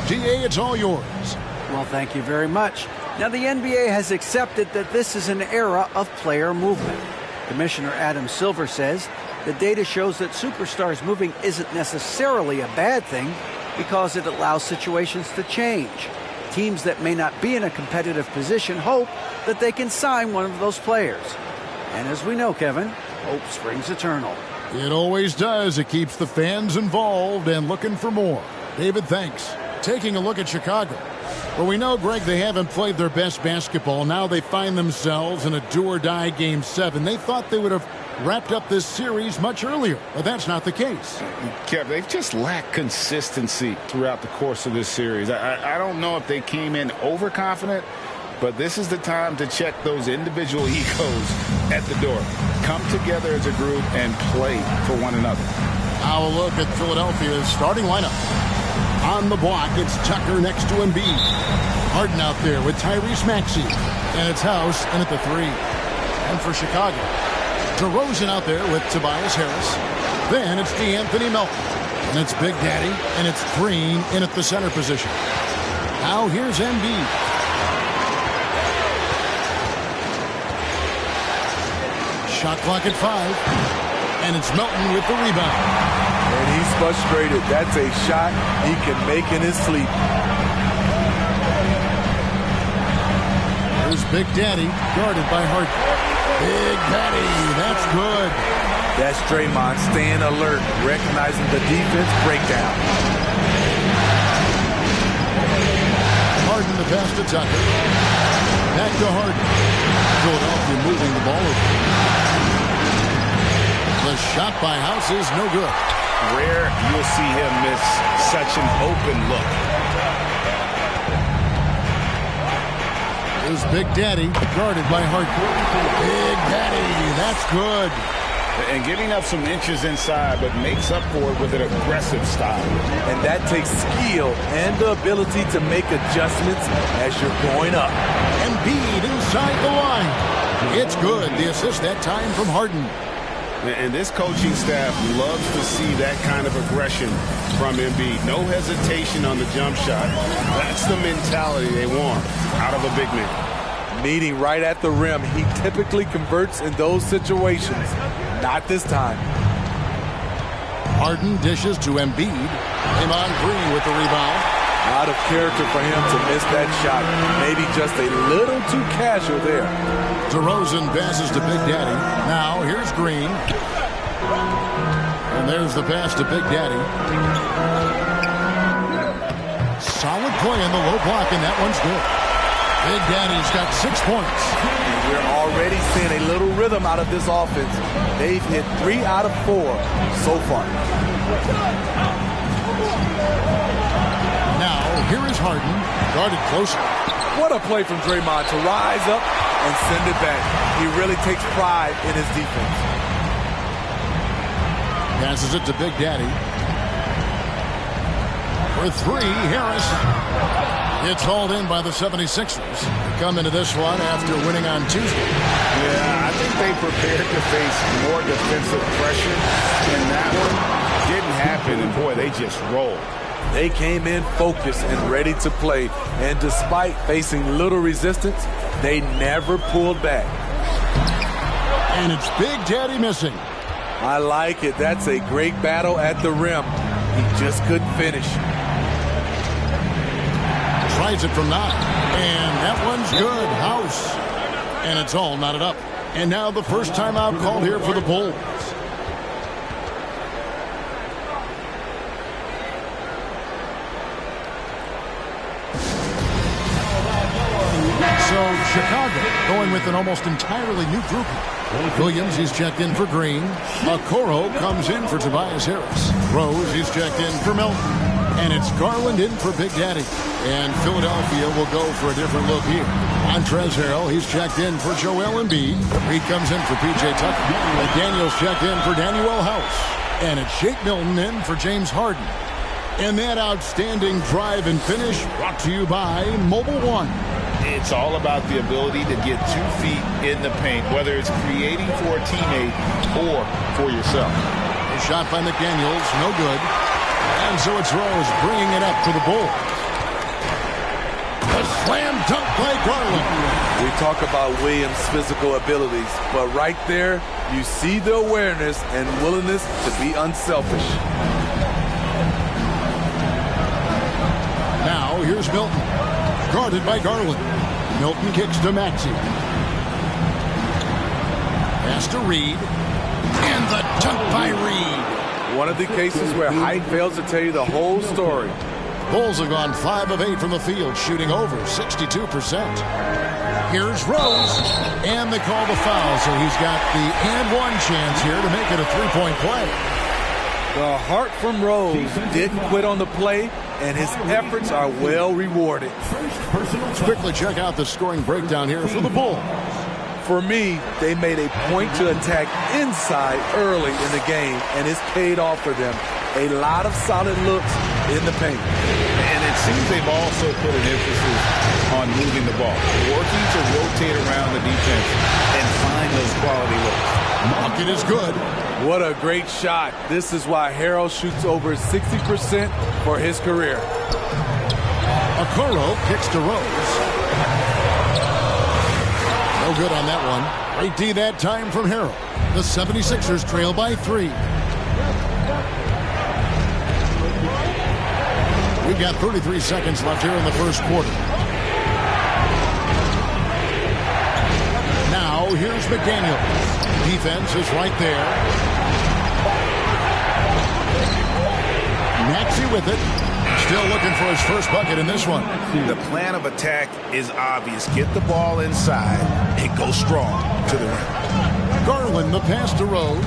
DA, it's all yours. Well, thank you very much. Now, the NBA has accepted that this is an era of player movement. Commissioner Adam Silver says the data shows that superstars moving isn't necessarily a bad thing because it allows situations to change. Teams that may not be in a competitive position hope that they can sign one of those players. And as we know, Kevin, hope springs eternal. It always does. It keeps the fans involved and looking for more. David, thanks. Taking a look at Chicago. Well, we know, Greg, they haven't played their best basketball. Now they find themselves in a do-or-die Game 7. They thought they would have wrapped up this series much earlier, but that's not the case. Kev, they've just lacked consistency throughout the course of this series. I don't know if they came in overconfident, but this is the time to check those individual egos at the door. Come together as a group and play for one another. Now a look at Philadelphia's starting lineup. On the block, it's Tucker next to Embiid. Harden out there with Tyrese Maxey. And it's House in at the 3. And for Chicago, DeRozan out there with Tobias Harris. Then it's DeAnthony Melton. And it's Big Daddy. And it's Green in at the center position. Now here's Embiid. Shot clock at 5. And it's Melton with the rebound. And he's frustrated. That's a shot he can make in his sleep. Here's Big Daddy, guarded by Harden. Big Daddy, that's good. That's Draymond staying alert, recognizing the defense breakdown. Harden the pass to Tucker. Back to Harden. Philadelphia moving the ball over. The shot by House is no good. Rare you'll see him miss such an open look. Here's Big Daddy, guarded by Harden. Big Daddy, that's good. And giving up some inches inside, but makes up for it with an aggressive style. And that takes skill and the ability to make adjustments as you're going up. Embiid inside the line. It's good. The assist that time from Harden. And this coaching staff loves to see that kind of aggression from Embiid. No hesitation on the jump shot. That's the mentality they want out of a big man. Meeting right at the rim, he typically converts in those situations. Not this time. Harden dishes to Embiid. Draymond Green with the rebound. Out of character for him to miss that shot. Maybe just a little too casual there. DeRozan passes to Big Daddy. Now here's Green. And there's the pass to Big Daddy. Solid play in the low block, and that one's good. Big Daddy's got 6 points. And we're already seeing a little rhythm out of this offense. They've hit 3 out of 4 so far. Now, here is Harden, guarded closely. What a play from Draymond to rise up and send it back. He really takes pride in his defense. Passes it to Big Daddy. For 3, Harris. It's hauled in by the 76ers. They come into this one after winning on Tuesday. Yeah, I think they prepared to face more defensive pressure, and that one didn't happen, and boy, they just rolled. They came in focused and ready to play, and despite facing little resistance, they never pulled back. And it's Big Daddy missing. I like it. That's a great battle at the rim. He just couldn't finish. Tries it from 9. And that one's good. House. And it's all knotted up. And now the first timeout called here for the Bulls. So Chicago going with an almost entirely new group. Williams, he's checked in for Green. Okoro comes in for Tobias Harris. Rose, he's checked in for Melton. And it's Garland in for Big Daddy. And Philadelphia will go for a different look here. Montrezl Harrell, he's checked in for Joel Embiid. Reed comes in for P.J. Tucker. And Daniels checked in for Danuel House. And it's Shake Milton in for James Harden. And that outstanding drive and finish brought to you by Mobile One. It's all about the ability to get 2 feet in the paint, whether it's creating for a teammate or for yourself. A shot by McDaniels, no good. And so it's Rose bringing it up to the Bulls. A slam dunk by Garland. We talk about Williams' physical abilities, but right there, you see the awareness and willingness to be unselfish. Now, here's Milton. Guarded by Garland. Milton kicks to Maxey. Pass to Reed. And the dunk by Reed. One of the cases where height fails to tell you the whole story. Bulls have gone 5 of 8 from the field, shooting over 62%. Here's Rose, and they call the foul, so he's got the and one chance here to make it a three-point play. The heart from Rose didn't quit on the play, and his efforts are well rewarded. Let's quickly check out the scoring breakdown here for the Bulls. For me, they made a point to attack inside early in the game, and it's paid off for them. A lot of solid looks in the paint. And it seems they've also put an emphasis on moving the ball, working to rotate around the defense and find those quality looks. Bucket is good. What a great shot. This is why Harrell shoots over 60% for his career. Okoro kicks to Rose. No good on that one. Great D that time from Harrell. The 76ers trail by 3. We've got 33 seconds left here in the first quarter. Now, here's McDaniel. Defense is right there. Maxey with it. Still looking for his first bucket in this one. The plan of attack is obvious. Get the ball inside and go strong to the rim. Garland, the pass to Rose.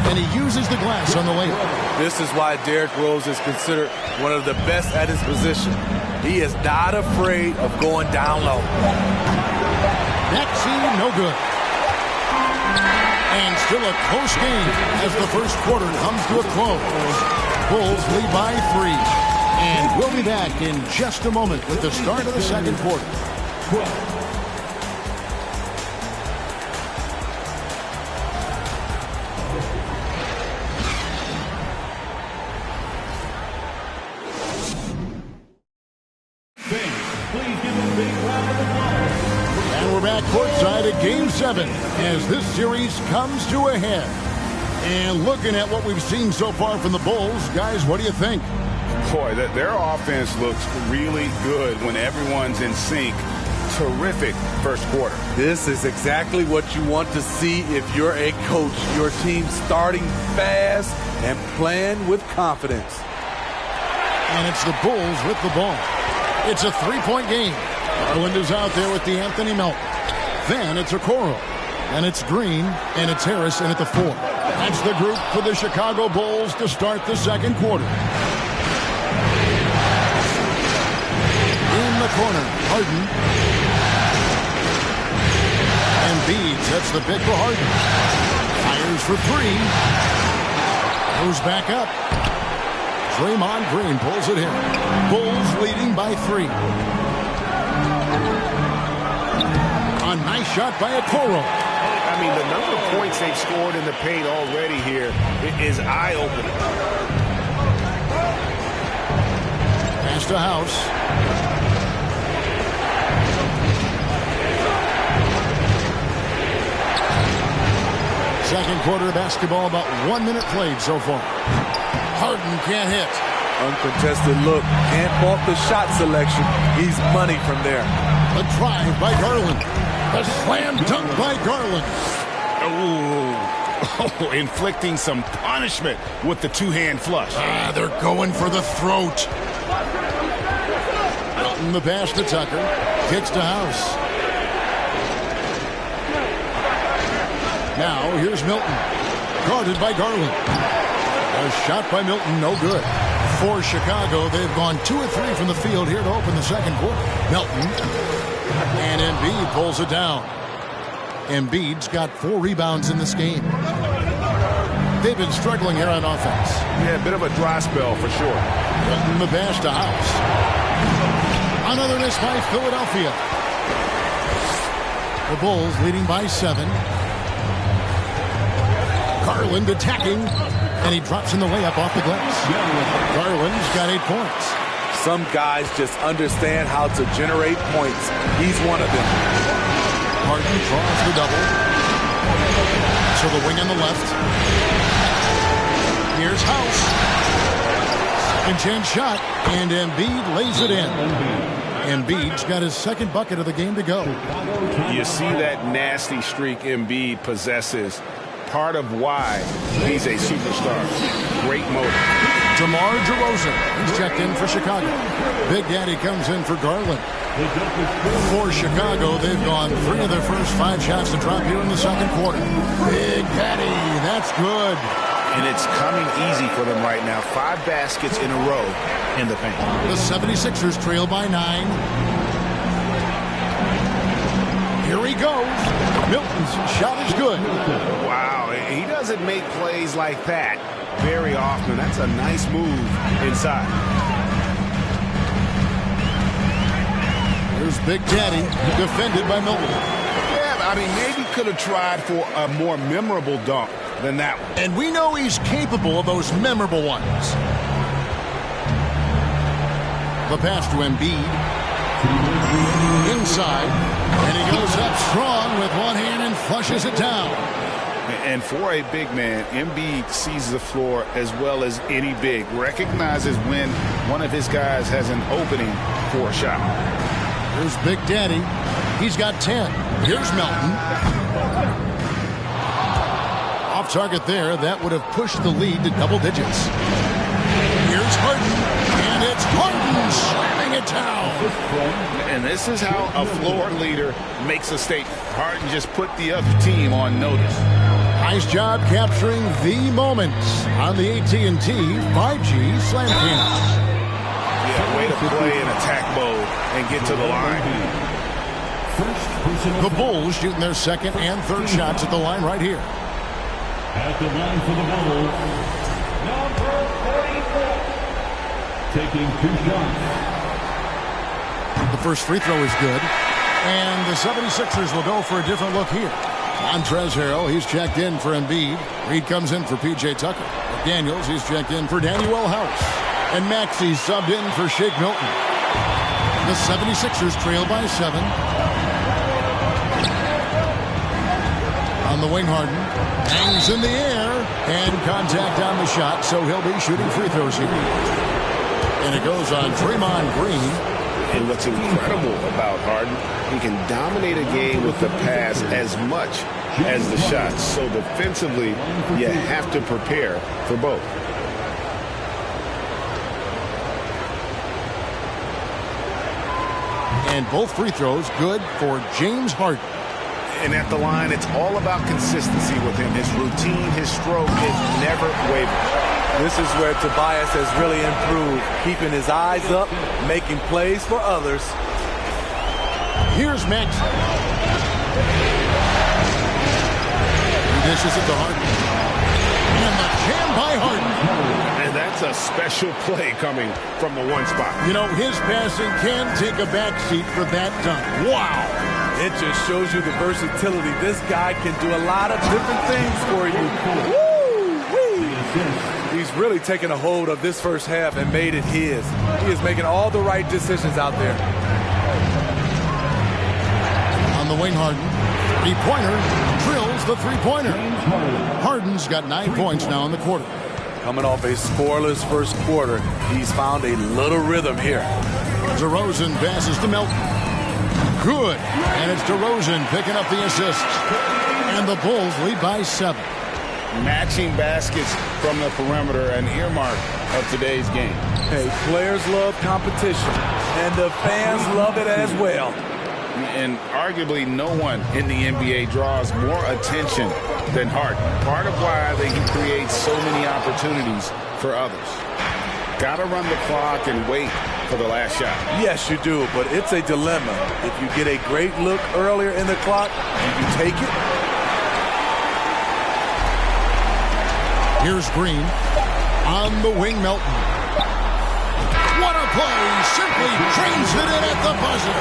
And he uses the glass on the layup. This is why Derrick Rose is considered one of the best at his position. He is not afraid of going down low. Maxey, no good. And still a close game as the first quarter comes to a close. Bulls lead by 3. And we'll be back in just a moment with the start of the second quarter. Courtside at Game 7 as this series comes to a head. And looking at what we've seen so far from the Bulls, guys, what do you think? Boy, their offense looks really good when everyone's in sync. Terrific first quarter. This is exactly what you want to see if you're a coach. Your team starting fast and playing with confidence. And it's the Bulls with the ball. It's a three-point game. Garland is out there with the Anthony Melton. Then it's Okoro, and it's Green, and it's Harris in at the 4. That's the group for the Chicago Bulls to start the second quarter. In the corner, Harden. And Embiid sets the pick for Harden. Fires for 3. Goes back up. Draymond Green pulls it in. Bulls leading by 3. A nice shot by Okoro. I mean, the number of points they've scored in the paint already here is eye-opening. Pass to House. Second quarter of basketball, about 1 minute played so far. Harden can't hit. Uncontested look. Can't fault the shot selection. He's money from there. A drive by Garland. A slam dunk by Garland. Oh, inflicting some punishment with the two-hand flush. They're going for the throat. Melton the pass to Tucker. Kicks to House. Now here's Milton. Guarded by Garland. A shot by Milton, no good. For Chicago, they've gone 2 of 3 from the field here to open the second quarter. Milton. And Embiid pulls it down. Embiid's got 4 rebounds in this game. They've been struggling here on offense. Yeah, a bit of a dry spell for sure. Milton the pass to House. Another miss by Philadelphia. The Bulls leading by 7. Garland attacking. And he drops in the layup off the glass. Garland's got 8 points. Some guys just understand how to generate points. He's one of them. Harden draws the double. So the wing on the left. Here's House. Second chance shot. And Embiid lays it in. Embiid's got his second bucket of the game to go. You see that nasty streak Embiid possesses. part of why he's a superstar. Great motor. DeMar DeRozan, he's checked in for Chicago. Big Daddy comes in for Garland. For Chicago, they've gone 3 of their first 5 shots to drop here in the second quarter. Big Daddy, that's good. And it's coming easy for them right now. 5 baskets in a row in the paint. The 76ers trail by 9. Here he goes. Milton's shot is good. Wow, he doesn't make plays like that very often. That's a nice move inside. Here's Big Daddy, defended by Milton. Yeah, I mean, maybe could have tried for a more memorable dunk than that one. And we know he's capable of those memorable ones. The pass to Embiid. Inside. And he goes up strong with one hand and flushes it down. And for a big man, Embiid sees the floor as well as any big. Recognizes when one of his guys has an opening for a shot. Here's Big Daddy. He's got 10. Here's Melton. Off target there. That would have pushed the lead to double digits. Here's Harden. And it's Harden slamming it down. And this is how a floor leader makes a statement. Harden just put the other team on notice. Nice job capturing the moments on the AT&T 5G Slam Cam. Yeah, way to play in attack mode and get to the line. The Bulls shooting their second and third shots at the line right here. At the line for the Bulls, number 44, taking 2 shots. The first free throw is good. And the 76ers will go for a different look here. Montrezl Harrell, he's checked in for Embiid. Reed comes in for P.J. Tucker. Daniels, he's checked in for Danuel House. And Maxey subbed in for Shake Milton. The 76ers trail by 7. On the wing, Harden. Hangs in the air. And contact on the shot, so he'll be shooting free throws here. And it goes on Draymond Green. And what's incredible about Harden, he can dominate a game with the pass as much as the shots. So defensively, you have to prepare for both. And both free throws good for James Harden. And at the line, it's all about consistency with him. His routine, his stroke, it never wavers. This is where Tobias has really improved, keeping his eyes up, making plays for others. Here's Max. He dishes it to Harden. And the jam by Harden. And that's a special play coming from the one spot. You know, his passing can take a backseat for that dunk. Wow. It just shows you the versatility. This guy can do a lot of different things for you. Woo-wee. He's really taken a hold of this first half and made it his. He is making all the right decisions out there. On the wing, Harden. Three-pointer drills the three-pointer. Harden's got 9 points now in the quarter. Coming off a scoreless first quarter, he's found a little rhythm here. DeRozan passes to Melton. Good. And it's DeRozan picking up the assist. And the Bulls lead by 7. Matching baskets from the perimeter, an earmark of today's game. Hey, players love competition, and the fans love it as well. And arguably no one in the NBA draws more attention than Harden. Part of why they can create so many opportunities for others. Got to run the clock and wait for the last shot. Yes, you do, but it's a dilemma. If you get a great look earlier in the clock, do you take it? Here's Green on the wing, Melton. What a play! Simply trains it in at the buzzer.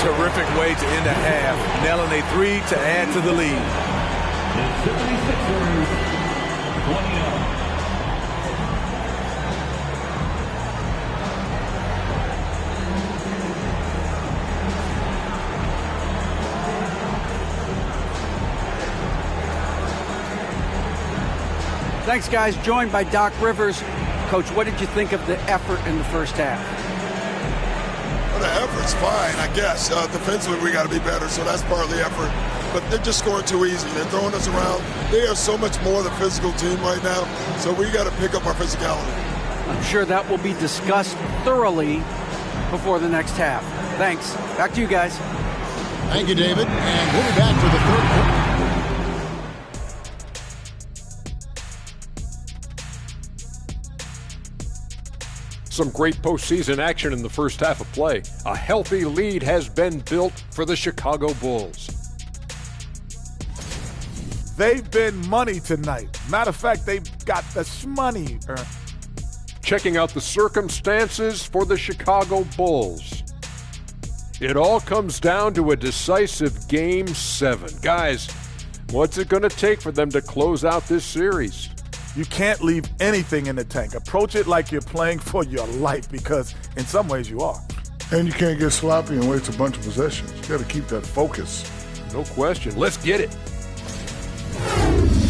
Terrific way to end a half. Nailing a 3 to add to the lead. The 76ers, 20 up. Thanks, guys. Joined by Doc Rivers. Coach, what did you think of the effort in the first half? Well, the effort's fine, I guess. Defensively, we got to be better, so that's part of the effort. but they're just scoring too easy. They're throwing us around. They are so much more the physical team right now, so we got to pick up our physicality. I'm sure that will be discussed thoroughly before the next half. Thanks. Back to you guys. Thank you, David. And we'll be back for the third quarter. Some great postseason action in the first half of play. A healthy lead has been built for the Chicago Bulls. They've been money tonight. Matter of fact, they've got the shmoney. Checking out the circumstances for the Chicago Bulls. It all comes down to a decisive Game 7. Guys, what's it going to take for them to close out this series? You can't leave anything in the tank. Approach it like you're playing for your life, because in some ways you are. And you can't get sloppy and waste a bunch of possessions. You got to keep that focus. No question. Let's get it.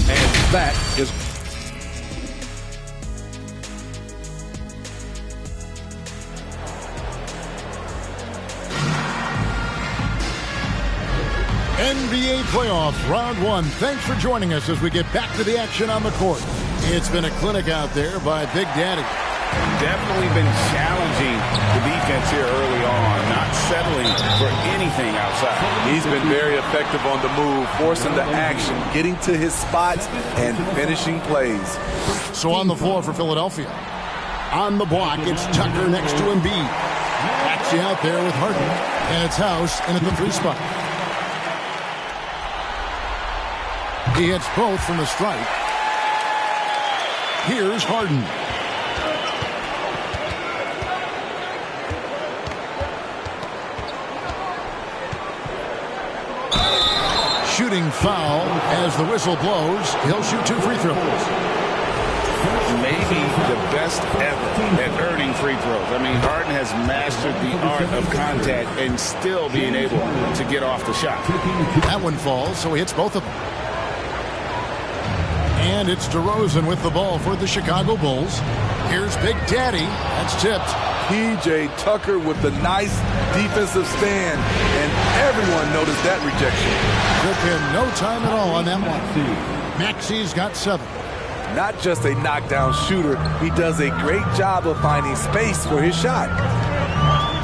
And that is... NBA playoffs, round 1. Thanks for joining us as we get back to the action on the court. It's been a clinic out there by Big Daddy. Definitely been challenging the defense here early on, not settling for anything outside. He's been very effective on the move, forcing the action, getting to his spots, and finishing plays. So on the floor for Philadelphia. On the block, it's Tucker next to Embiid. Maxey out there with Harden. And it's House in at the 3 spot. He hits both from the stripe. Here's Harden. Shooting foul as the whistle blows. He'll shoot 2 free throws. Maybe the best ever at earning free throws. I mean, Harden has mastered the art of contact and still being able to get off the shot. That one falls, so he hits both of them. And it's DeRozan with the ball for the Chicago Bulls. Here's Big Daddy. That's tipped. P.J. Tucker with the nice defensive stand, and everyone noticed that rejection. Took him no time at all on that one. Maxey's got 7. Not just a knockdown shooter, he does a great job of finding space for his shot.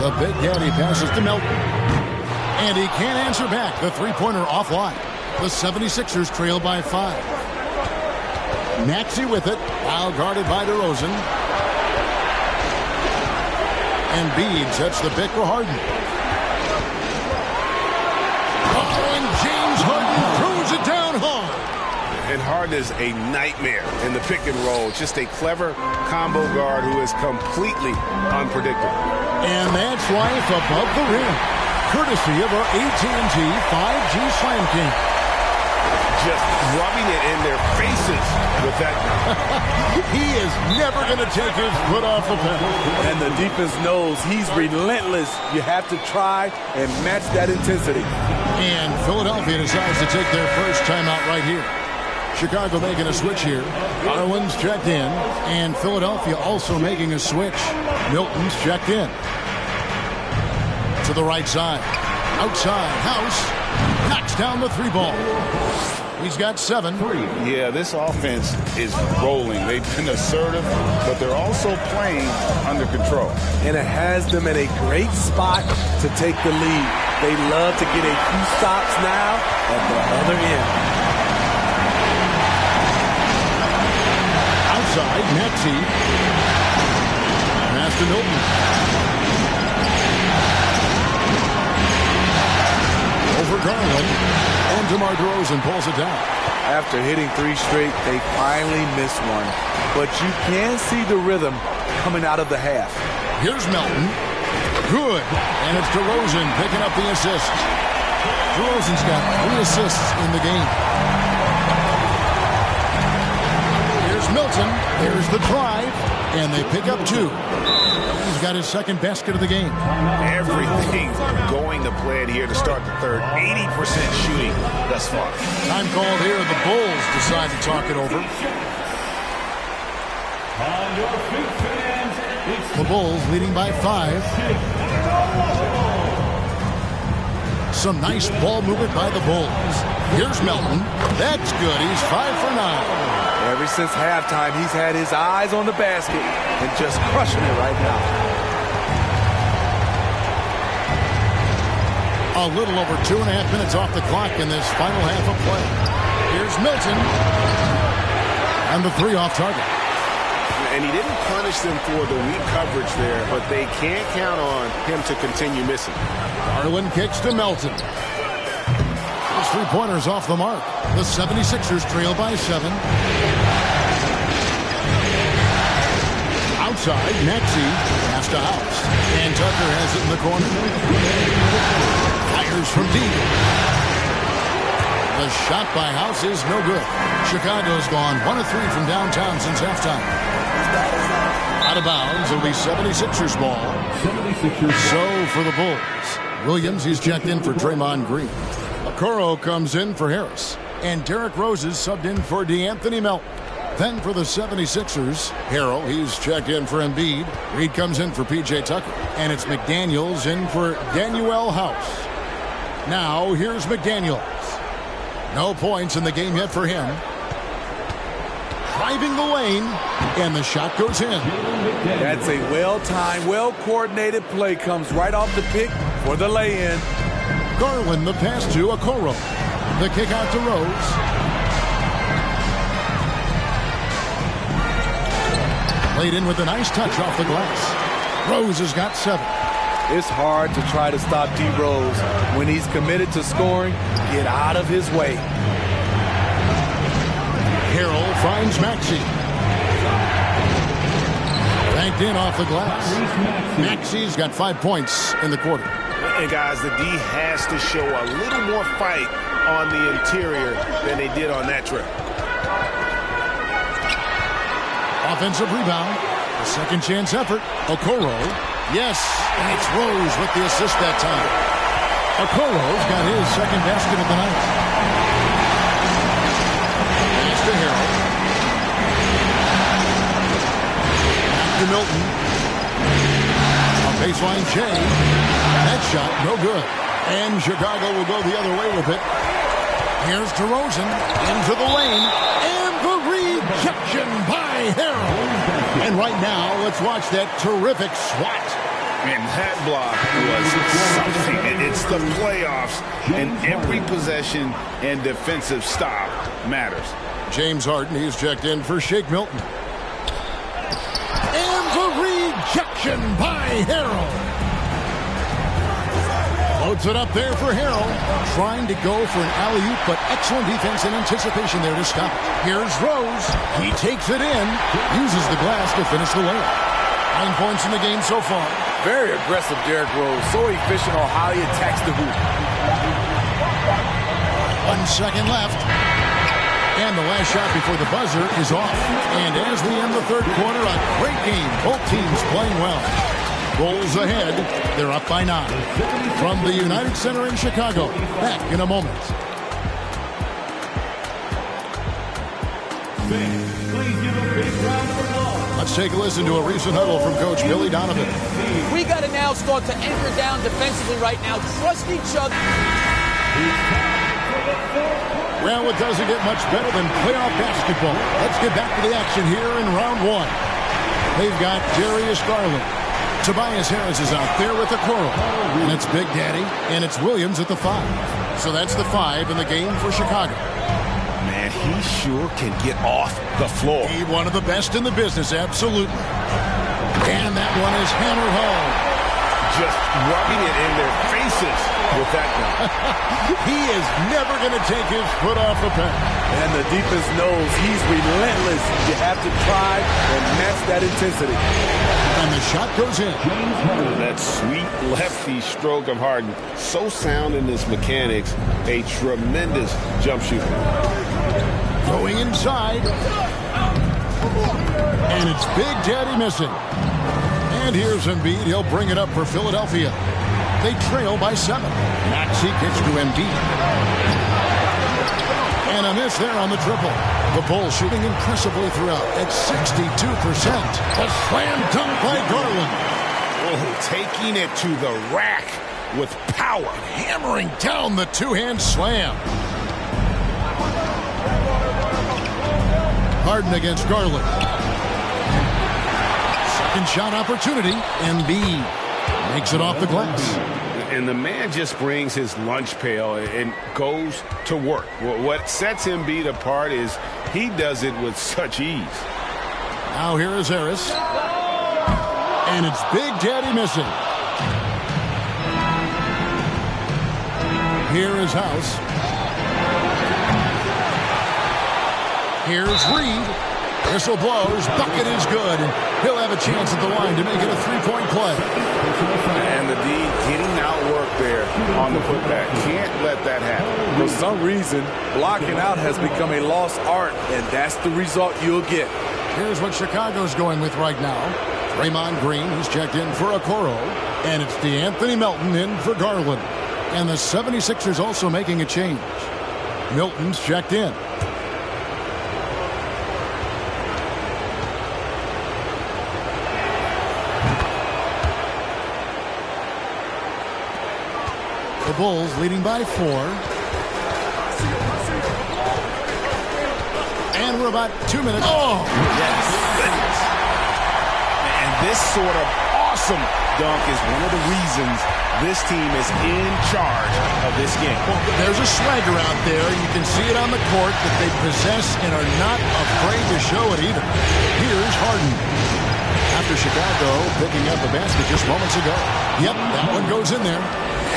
The Big Daddy passes to Melton. And he can't answer back. The three-pointer offline. The 76ers trail by 5. Maxey with it, while guarded by DeRozan. Embiid sets the pick for Harden. Oh, and James Harden throws it down hard. And Harden is a nightmare in the pick and roll. Just a clever combo guard who is completely unpredictable. And that's life above the rim, courtesy of our E10 5G Slam King. Just rubbing it in their faces with that. He is never going to take his foot off the pedal. And the defense knows he's relentless. You have to try and match that intensity. And Philadelphia decides to take their first timeout right here. Chicago making a switch here. Arlen's checked in. And Philadelphia also making a switch. Milton's checked in. To the right side. Outside, House knocks down the 3 ball. He's got 7. Yeah, this offense is rolling. They've been assertive, but they're also playing under control. And it has them in a great spot to take the lead. They love to get a few stops now at the other end. Outside, Maxey. Pass to Milton. Over Garland. And DeMar DeRozan pulls it down. After hitting 3 straight, they finally missed one. But you can see the rhythm coming out of the half. Here's Melton. Good. And it's DeRozan picking up the assist. DeRozan's got 3 assists in the game. Here's Milton. There's the drive. And they pick up 2. He's got his second basket of the game. Everything going to plan here to start the third. 80% shooting thus far. Time called here. The Bulls decide to talk it over. The Bulls leading by 5. Some nice ball movement by the Bulls. Here's Melton. That's good. He's 5 for 9. Ever since halftime, he's had his eyes on the basket and just crushing it right now. A little over 2.5 minutes off the clock in this final half of play. Here's Milton. And the 3 off target. And he didn't punish them for the weak coverage there, but they can't count on him to continue missing. Garland kicks to Melton. His 3-pointers off the mark. The 76ers trail by 7. Outside, Maxey pass to House. And Tucker has it in the corner. Fires from deep. The shot by House is no good. Chicago's gone 1 of 3 from downtown since halftime. Out of bounds, it'll be 76ers ball. 76ers. So for the Bulls, Williams, he's checked in for Draymond Green. Okoro comes in for Harris. And Derrick Rose is subbed in for DeAnthony Melton. Then for the 76ers, Harrell, he's checked in for Embiid. Reed comes in for P.J. Tucker. And it's McDaniels in for Danuel House. Now, here's McDaniels. No points in the game yet for him. Driving the lane, and the shot goes in. That's a well-timed, well-coordinated play. Comes right off the pick for the lay-in. Garland, the pass to Okoro. The kick out to Rose. Played in with a nice touch off the glass. Rose has got 7. It's hard to try to stop D. Rose. When he's committed to scoring, get out of his way. Harrell finds Maxey. Banked in off the glass. Maxey's got 5 points in the quarter. And guys, the D has to show a little more fight on the interior than they did on that trip. Offensive rebound. A second chance effort. Okoro. Yes, and it's Rose with the assist that time. Okoro's got his second basket of the night. Pass to Harrell. Back to Milton. A baseline J. That shot, no good. And Chicago will go the other way with it. Here's DeRozan into the lane. And the rejection by Harrell. And right now, let's watch that terrific swat. And that block was something. It's the playoffs, and every possession and defensive stop matters. James Harden, he's checked in for Shake Milton. And the rejection by Harrell. Loads it up there for Harrell. Trying to go for an alley-oop, but excellent defense and anticipation there to stop it. Here's Rose. He takes it in. Uses the glass to finish the layup. 9 points in the game so far. Very aggressive Derrick Rose. So efficient on how he attacks the hoop. 1 second left. And the last shot before the buzzer is off. And as we end the third quarter, a great game. Both teams playing well. Bulls ahead. They're up by 9. From the United Center in Chicago. Back in a moment. Let's take a listen to a recent huddle from Coach Billy Donovan. We got to now start to anchor down defensively right now. Trust each other. Well, it doesn't get much better than playoff basketball. Let's get back to the action here in round 1. They've got Darius Garland. Tobias Harris is out there with the Okoro. And it's Big Daddy, and it's Williams at the 5. So that's the 5 in the game for Chicago. Man, he sure can get off the floor. He's one of the best in the business, absolutely. And that one is hammered home. Just rubbing it in their faces with that one. He is never going to take his foot off the pen. And the defense knows he's relentless. You have to try and match that intensity. And the shot goes in. That sweet lefty stroke of Harden. So sound in his mechanics. A tremendous jump shooter. Going inside. And it's Big Daddy missing. And here's Embiid. He'll bring it up for Philadelphia. They trail by 7. Maxey kicks to Embiid. And a miss there on the triple. The Bulls shooting impressively throughout at 62%. A slam dunk by Garland. Oh, taking it to the rack. with power. Hammering down the two-hand slam. Harden against Garland. Second shot opportunity. Embiid makes it off the glass. And the man just brings his lunch pail and goes to work. What sets Embiid apart is he does it with such ease. Now here is Harris. And it's Big Daddy missing. Here is House. Here's Reed. Whistle blows. Bucket is good. And he'll have a chance at the line to make it a three-point play. And the D getting outworked there on the putback. Can't let that happen. For some reason, blocking out has become a lost art, and that's the result you'll get. Here's what Chicago's going with right now. Draymond Green, he's checked in for Okoro. And it's DeAnthony Melton in for Garland. And the 76ers also making a change. Milton's checked in. The Bulls leading by 4. And we're about 2 minutes. Oh! Yes. And this sort of awesome dunk is one of the reasons this team is in charge of this game. Well, there's a swagger out there. You can see it on the court that they possess and are not afraid to show it either. Here's Harden. After Chicago picking up a basket just moments ago. Yep, that one goes in there.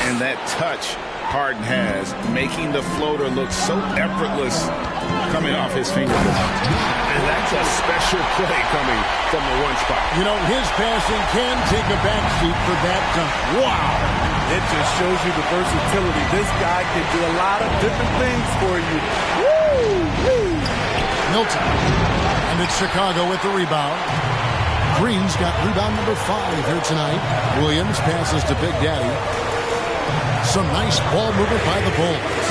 And that touch Harden has, making the floater look so effortless coming off his fingertips. And that's a special play coming from the one spot. You know, his passing can take a backseat for that dunk. Wow. It just shows you the versatility. This guy can do a lot of different things for you. Woo! Woo! Milton. And it's Chicago with the rebound. Green's got rebound number 5 here tonight. Williams passes to Big Daddy. Some nice ball movement by the Bulls.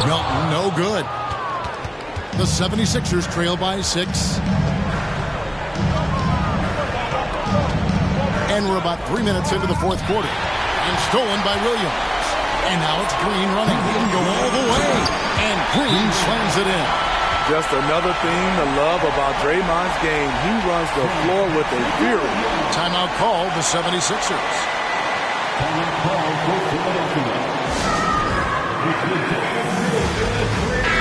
Melton, no good. The 76ers trail by 6. And we're about 3 minutes into the fourth quarter. And stolen by Williams. And now it's Green running. He can go all the way. And Green slams it in. Just another thing to love about Draymond's game. He runs the floor with a fury. Timeout called the 76ers.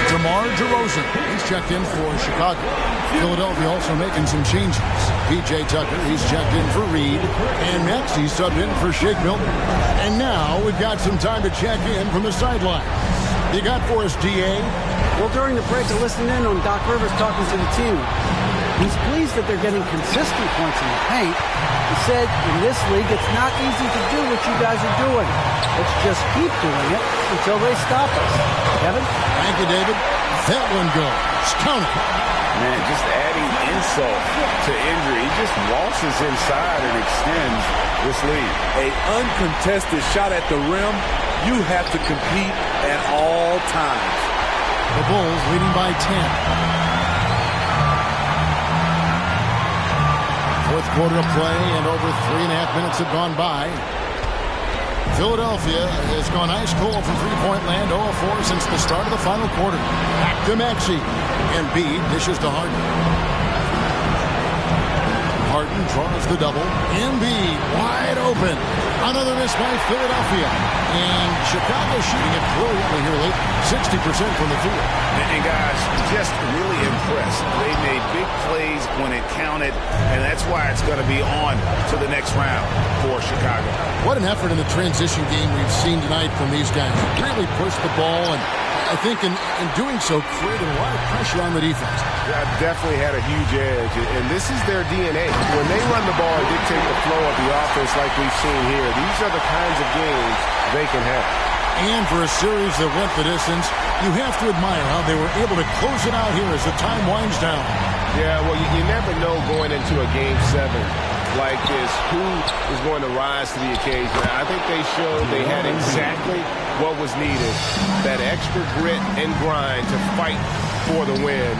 DeMar DeRozan, he's checked in for Chicago. Philadelphia also making some changes. P.J. Tucker, he's checked in for Reed. And Maxey subbed in for Shake Milton. And now we've got some time to check in from the sideline. You got for us, D.A.? Well, during the break, I listened in on Doc Rivers talking to the team. He's pleased that they're getting consistent points in the paint. He said, in this league, it's not easy to do what you guys are doing. Let's just keep doing it until they stop us. Kevin? Thank you, David. That one goes. Count it. Man, just adding insult to injury. He just waltzes inside and extends this lead. A uncontested shot at the rim, you have to compete at all times. The Bulls leading by 10. Fourth quarter of play, and over 3.5 minutes have gone by. Philadelphia has gone ice cold from three-point land, 0 of 4 since the start of the final quarter. Back to Maxey. Embiid dishes to Harden. Harden draws the double. Embiid wide open. Another miss by Philadelphia. And Chicago shooting it brilliantly here late. 60% from the field. And guys, just really impressed. They made big plays when it counted, and that's why it's going to be on to the next round for Chicago. What an effort in the transition game we've seen tonight from these guys. Really pushed the ball, and I think in doing so created a lot of pressure on the defense. That definitely had a huge edge, and this is their DNA. When they run the ball and dictate the flow of the offense like we've seen here, these are the kinds of games they can have. And for a series that went the distance, you have to admire how they were able to close it out here as the time winds down. Yeah, well, you never know going into a Game 7 like this who is going to rise to the occasion. I think they showed they had exactly what was needed, that extra grit and grind to fight for the win.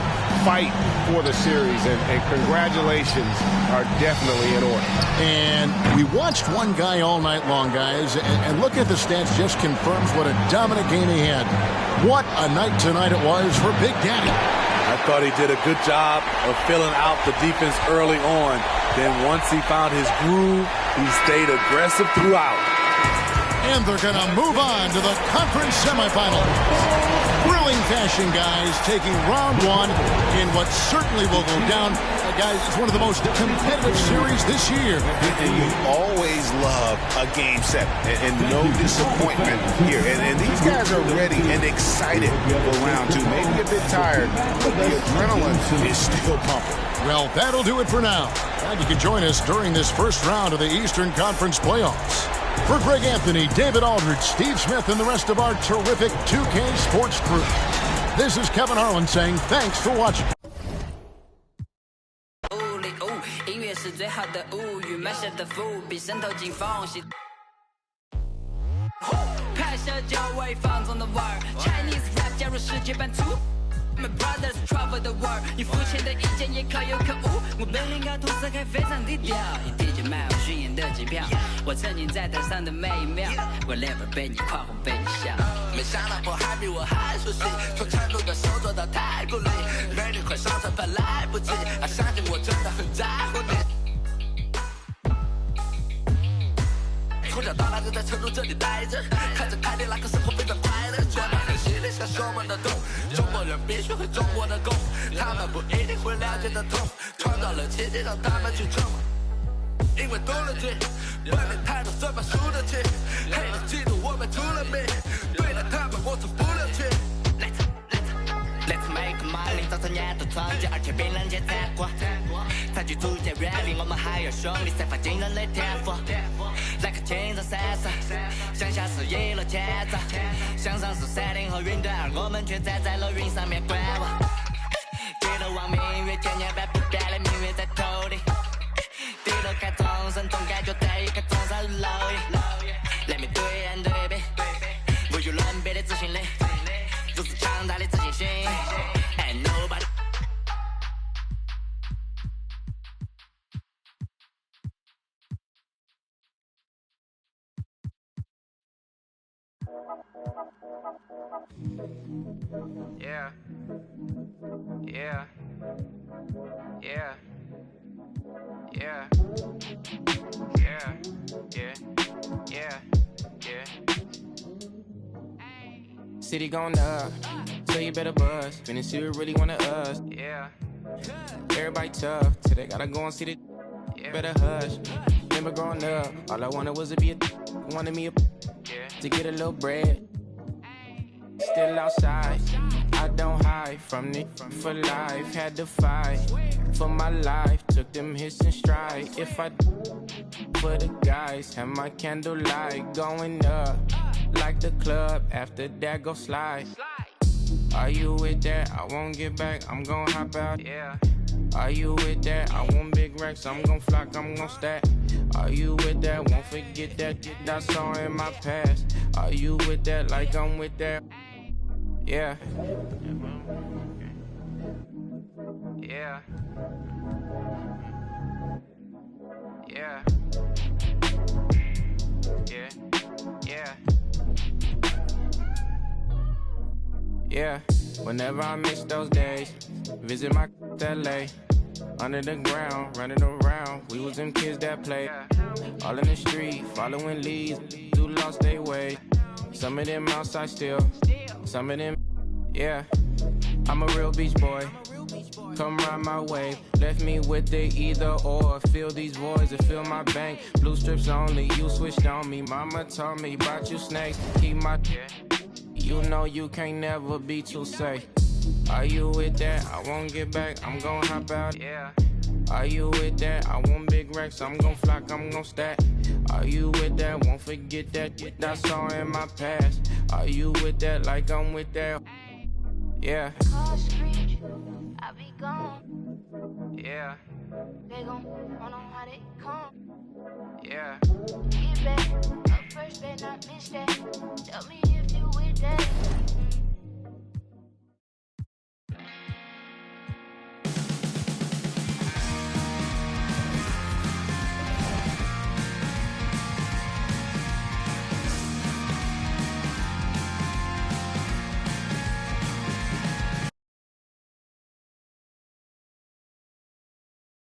fight for the series, and congratulations are definitely in order. And we watched one guy all night long, guys, and look at the stats just confirms what a dominant game he had. What a night tonight it was for Big Daddy. I thought he did a good job of filling out the defense early on. Then once he found his groove, he stayed aggressive throughout. And they're going to move on to the conference semifinals. Thrilling fashion, guys, taking round one in what certainly will go down. Guys, it's one of the most competitive series this year. And you always love a game 7 and no disappointment here. And these guys are ready and excited for round 2. Maybe a bit tired, but the adrenaline is still pumping. Well, that'll do it for now. And you can join us during this first round of the Eastern Conference playoffs. For Greg Anthony, David Aldridge, Steve Smith, and the rest of our terrific 2K Sports crew, this is Kevin Harlan saying thanks for watching. My brothers travel the world， 你肤浅的意见也可有可无。我本领高，涂色还非常低调。一滴就卖我巡演的机票，我曾经在台上的每一秒，我 never 被你夸红被你笑。没想到我还比我还熟悉，从成都的手做到太古里，美女快上车怕来不及，相信我真的很在乎你。从小到大就在成都这里待着，看着凯迪拉克生活非常快乐，觉得很犀利，享受我们的痛。中国人必须会中国的功，他们不一定会了解的痛，创造了奇迹让他们去冲。因为懂了题，本领太多怎么输得起？黑人嫉妒我们出了名，对了他们我从不留情。Let's make money， 早餐也都创建，而且比人家太过。采取逐渐远离，我们还有兄弟散发惊人的天赋。来个青藏闪闪，向下是一路前走，向上是山顶和云端，而我们却站在了云上面观望。低头望明月，千年般不变的明月在头顶。低头看众生，总感觉在一个中山楼影。来面对人对比，无与伦比的自信力，如此强大的自信心。And nobody。Yeah. Yeah. Yeah. Yeah. Yeah. Yeah. Yeah. Yeah. City going up, so you better buzz. Finna see who really wanna us. Yeah. Everybody tough, till they gotta go and see the. Yeah. Better hush. Remember growing up, all I wanted was to be a. Wanted me a. Yeah. To get a little bread. Still outside, I don't hide from it. For life, had to fight for my life. Took them hits in stride. If I for the guys, have my candlelight going up like the club. After that, go slide. Are you with that? I won't get back. I'm gon' hop out. Yeah. Are you with that? I want big racks. I'm gon' flock. I'm gon' stack. Are you with that? Won't forget that. I saw in my past. Are you with that? Like I'm with that. Yeah. Yeah. Yeah. Yeah. Yeah. Yeah. Whenever I miss those days, visit my LA. Under the ground, running around, we was them kids that play. All in the street, following leads, who lost their way. Some of them outside still, some of them, yeah. I'm a real beach boy, come ride my wave. Left me with the either or, fill these voids and fill my bank. Blue strips only, you switched on me. Mama told me about you snakes, keep my, you know you can't never be too safe. Are you with that? I won't get back, I'm gon' hop out. Yeah. Are you with that? I want big racks, I'm gon' flock, I'm gon' stack. Are you with that? Won't forget that I saw in my past. Are you with that? Like I'm with that. Yeah. I be gone. Yeah. They gon' run on how they come. Yeah. Get back, up first, better not miss that. Tell me if you with that.